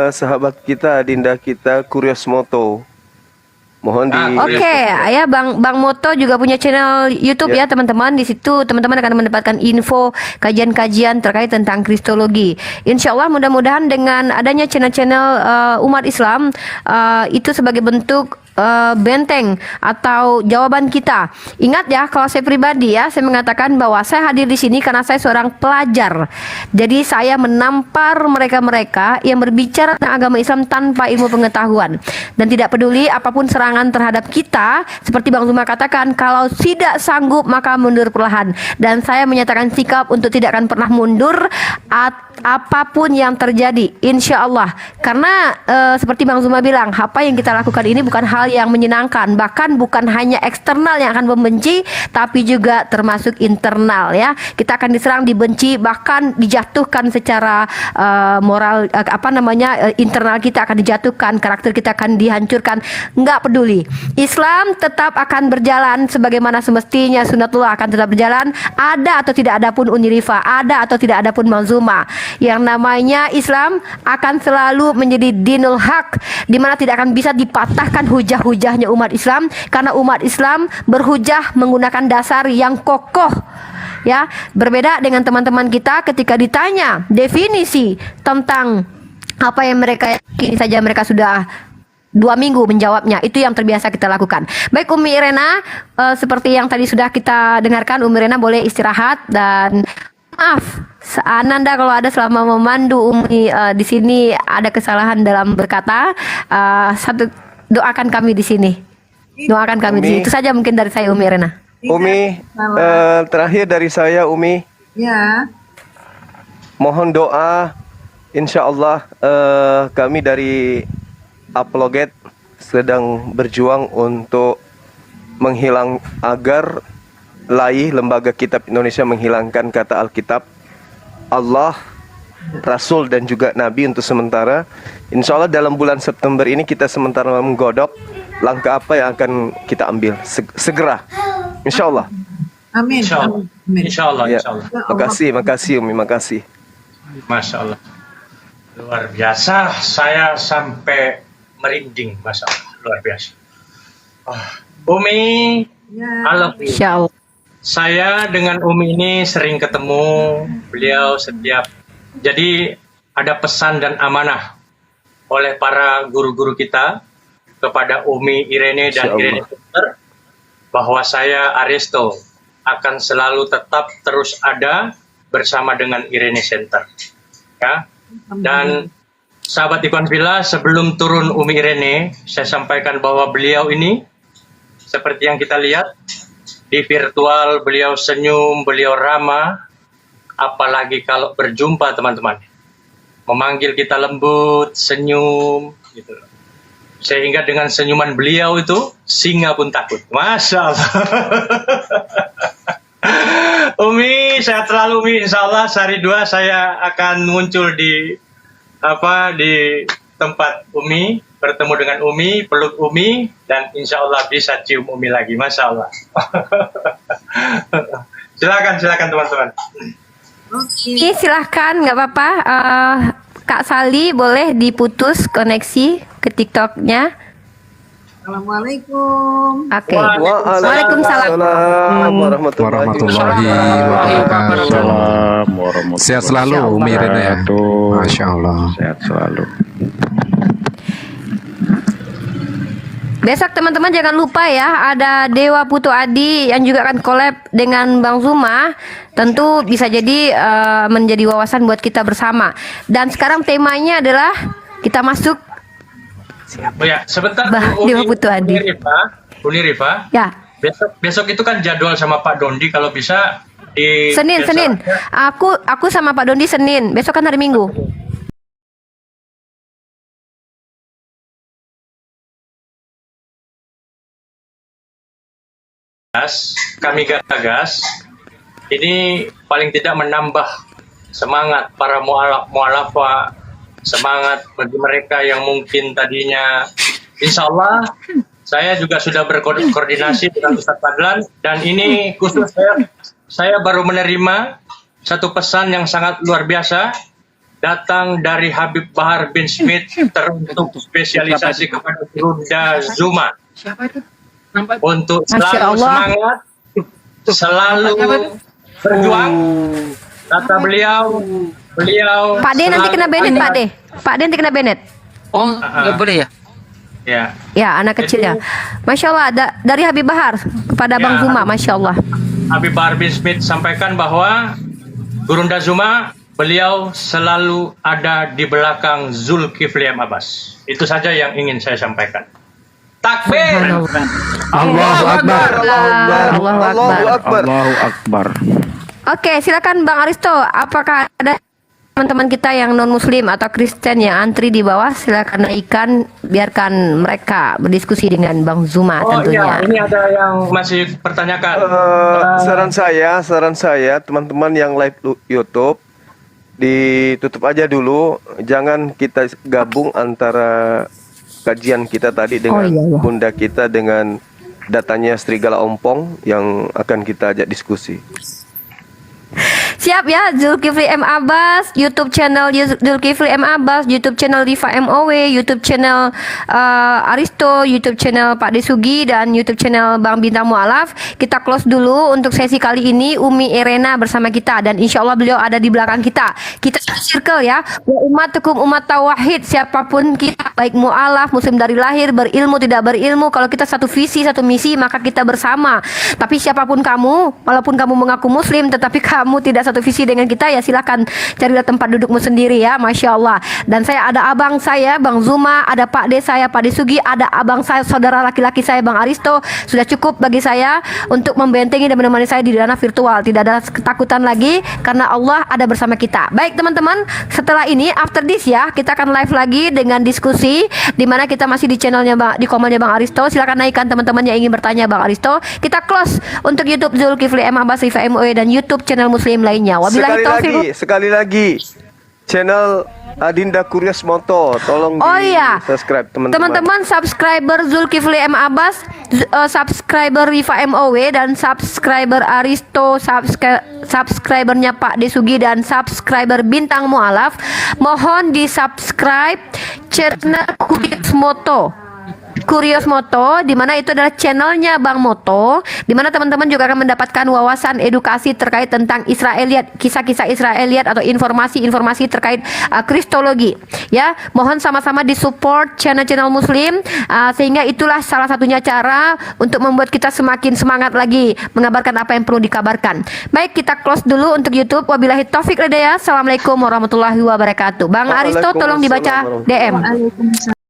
sahabat kita, Dinda kita, Curious Moto. Mohon di Oke, ya Bang Moto juga punya channel YouTube ya teman-teman. Di situ teman-teman akan mendapatkan info kajian-kajian terkait tentang kristologi. Insya Allah mudah-mudahan dengan adanya channel-channel umat Islam itu sebagai bentuk benteng atau jawaban kita. Ingat ya, kalau saya pribadi ya, saya mengatakan bahwa saya hadir di sini karena saya seorang pelajar. Jadi saya menampar mereka-mereka yang berbicara tentang agama Islam tanpa ilmu pengetahuan, dan tidak peduli apapun serangan terhadap kita. Seperti Bang Zuma katakan, kalau tidak sanggup maka mundur perlahan. Dan saya menyatakan sikap untuk tidak akan pernah mundur apapun yang terjadi, insya Allah. Karena seperti Bang Zuma bilang, apa yang kita lakukan ini bukan hal yang menyenangkan, bahkan bukan hanya eksternal yang akan membenci, tapi juga termasuk internal ya. Kita akan diserang, dibenci, bahkan dijatuhkan secara moral, internal kita akan dijatuhkan, karakter kita akan dihancurkan. Nggak peduli, Islam tetap akan berjalan sebagaimana semestinya. Sunatullah akan tetap berjalan, ada atau tidak ada pun Unirifa, ada atau tidak ada pun Manzuma. Yang namanya Islam akan selalu menjadi dinul haq, di mana tidak akan bisa dipatahkan hujah-hujahnya umat Islam, karena umat Islam berhujah menggunakan dasar yang kokoh. Ya, berbeda dengan teman-teman kita ketika ditanya definisi tentang apa yang mereka yakini saja mereka sudah 2 minggu menjawabnya. Itu yang terbiasa kita lakukan. Baik Umi Irena, seperti yang tadi sudah kita dengarkan, Umi Irena boleh istirahat. Dan maaf Ananda kalau ada selama memandu Umi di sini ada kesalahan dalam berkata. Doakan kami di sini. Doakan kami di sini. Itu saja mungkin dari saya Umi Irena. Umi, terakhir dari saya Umi. Ya. Mohon doa, insya Allah kami dari Apologet sedang berjuang untuk menghilang agar LAI, Lembaga Kitab Indonesia, menghilangkan kata Alkitab, Allah, Rasul, dan juga Nabi untuk sementara. Insya Allah dalam bulan September ini kita sementara menggodok langkah apa yang akan kita ambil segera. Insya Allah. Amin. Insya Allah. Amin. Insya Allah, Ya. insya Allah. Makasih Umi, makasih. Masya Allah. Luar biasa, saya sampai merinding, Masya Allah. Luar biasa. Umi, halo. Insya Allah. Saya dengan Umi ini sering ketemu beliau setiap. Jadi ada pesan dan amanah oleh para guru-guru kita kepada Umi Irene dan Insya Allah. Irene Center bahwa saya Aristo akan selalu tetap terus ada bersama dengan Irene Center. Ya. Dan sahabat Ikhwan Fillah, sebelum turun Umi Irene, saya sampaikan bahwa beliau ini seperti yang kita lihat di virtual, beliau senyum, beliau ramah, apalagi kalau berjumpa teman-teman, memanggil kita lembut, senyum, gitu. Sehingga dengan senyuman beliau itu singa pun takut. Masya Allah. Umi, sehat selalu Umi. Insya Allah sehari dua saya akan muncul di tempat Umi, bertemu dengan Umi, peluk Umi, dan insya Allah bisa cium Umi lagi. Masya Allah. Silakan teman-teman. Oke, silahkan, nggak apa-apa. Kak Sali boleh diputus koneksi ke TikToknya. Assalamualaikum. Oke. Waalaikumsalam warahmatullahi wabarakatuh. Salam warahmatullahi Sehat selalu Umi Irene ya. wabarakatuh. Masya Allah. Sehat selalu. Besok teman-teman jangan lupa ya, ada Dewa Putu Adi yang juga akan collab dengan Bang Zuma. Tentu bisa jadi menjadi wawasan buat kita bersama. Dan sekarang temanya adalah kita masuk. Oh ya, sebentar Bah, Dewa Putu Adi. Uni Rifa. Ya, Besok itu kan jadwal sama Pak Dondi, kalau bisa di Senin. Aku sama Pak Dondi Senin. Besok kan hari Minggu. Kami gagas ini paling tidak menambah semangat para mu'alafah, semangat bagi mereka yang mungkin tadinya, insya Allah saya juga sudah berkoordinasi dengan Ustadz Fadlan, dan ini khusus saya baru menerima satu pesan yang sangat luar biasa datang dari Habib Bahar bin Smith teruntuk spesialisasi kepada Gurunda Zuma. Siapa itu? Untuk Masya selalu Allah. semangat, selalu berjuang. Kata beliau Pak D nanti selalu kena Bennett, ada- Pak D. Pak D nanti kena Bennett. Oh, nggak boleh ya? Ya, Ya, anak kecil ya. Masya Allah, dari Habib Bahar kepada Bang Ya. Zuma, Masya Allah. Habib Bahar bin Smith sampaikan bahwa Gurunda Zuma, beliau selalu ada di belakang Zulkifli M. Abbas. Itu saja yang ingin saya sampaikan. Takbir! Allahu Akbar. Allahu Akbar. Allahu Akbar. Oke, silakan Bang Aristo. Apakah ada teman-teman kita yang non Muslim atau Kristen yang antri di bawah? Silakan naikkan, biarkan mereka berdiskusi dengan Bang Zuma Oh tentunya. iya, ini ada yang masih pertanyakan. Saran saya teman-teman yang live YouTube ditutup aja dulu, jangan kita gabung antara kajian kita tadi dengan bunda kita dengan datanya Serigala Ompong yang akan kita ajak diskusi. Siap ya, Zulkifli M. Abbas, YouTube channel Zulkifli M. Abbas, YouTube channel Rifa MOW, YouTube channel Aristo, YouTube channel Pak Desugi, dan YouTube channel Bang Bintang Mu'alaf. Kita close dulu untuk sesi kali ini. Umi Irena bersama kita, dan insya Allah beliau ada di belakang kita. Kita circle ya, ummatukum umat tauhid, siapapun kita, baik mu'alaf, muslim dari lahir, berilmu tidak berilmu, kalau kita satu visi, satu misi, maka kita bersama. Tapi siapapun kamu, walaupun kamu mengaku muslim, tetapi kamu tidak satu sevisi dengan kita ya silakan carilah tempat dudukmu sendiri ya, Masya Allah. Dan saya ada abang saya Bang Zuma, ada Pak D saya Pak Desugi, ada abang saya saudara laki-laki saya Bang Aristo. Sudah cukup bagi saya untuk membentengi dan menemani saya di dana virtual. Tidak ada ketakutan lagi karena Allah ada bersama kita. Baik teman-teman, setelah ini after this ya kita akan live lagi dengan diskusi di mana kita masih di channelnya di komennya Bang Aristo. Silakan naikkan teman-teman yang ingin bertanya Bang Aristo. Kita close untuk YouTube Zulkifli M Abbas Rifa MOE dan YouTube channel Muslim lainnya. Wabillahi taufiq. Sekali lagi, channel Adinda Curious Moto, tolong di subscribe teman-teman. Teman-teman subscriber Zulkifli M Abbas, subscriber Rifa MOW dan subscriber Aristo, subscribernya Pak Desugi dan subscriber Bintang Mualaf, mohon di subscribe channel Curious Moto, di mana itu adalah channelnya Bang Moto, di mana teman-teman juga akan mendapatkan wawasan edukasi terkait tentang Israeliat, kisah-kisah Israeliat atau informasi-informasi terkait kristologi. Ya, mohon sama-sama disupport channel-channel Muslim, sehingga itulah salah satunya cara untuk membuat kita semakin semangat lagi mengabarkan apa yang perlu dikabarkan. Baik, kita close dulu untuk YouTube. Wabillahi taufik hidayah. Assalamualaikum warahmatullahi wabarakatuh. Bang Aristo, tolong dibaca DM. Waalaikumsalam.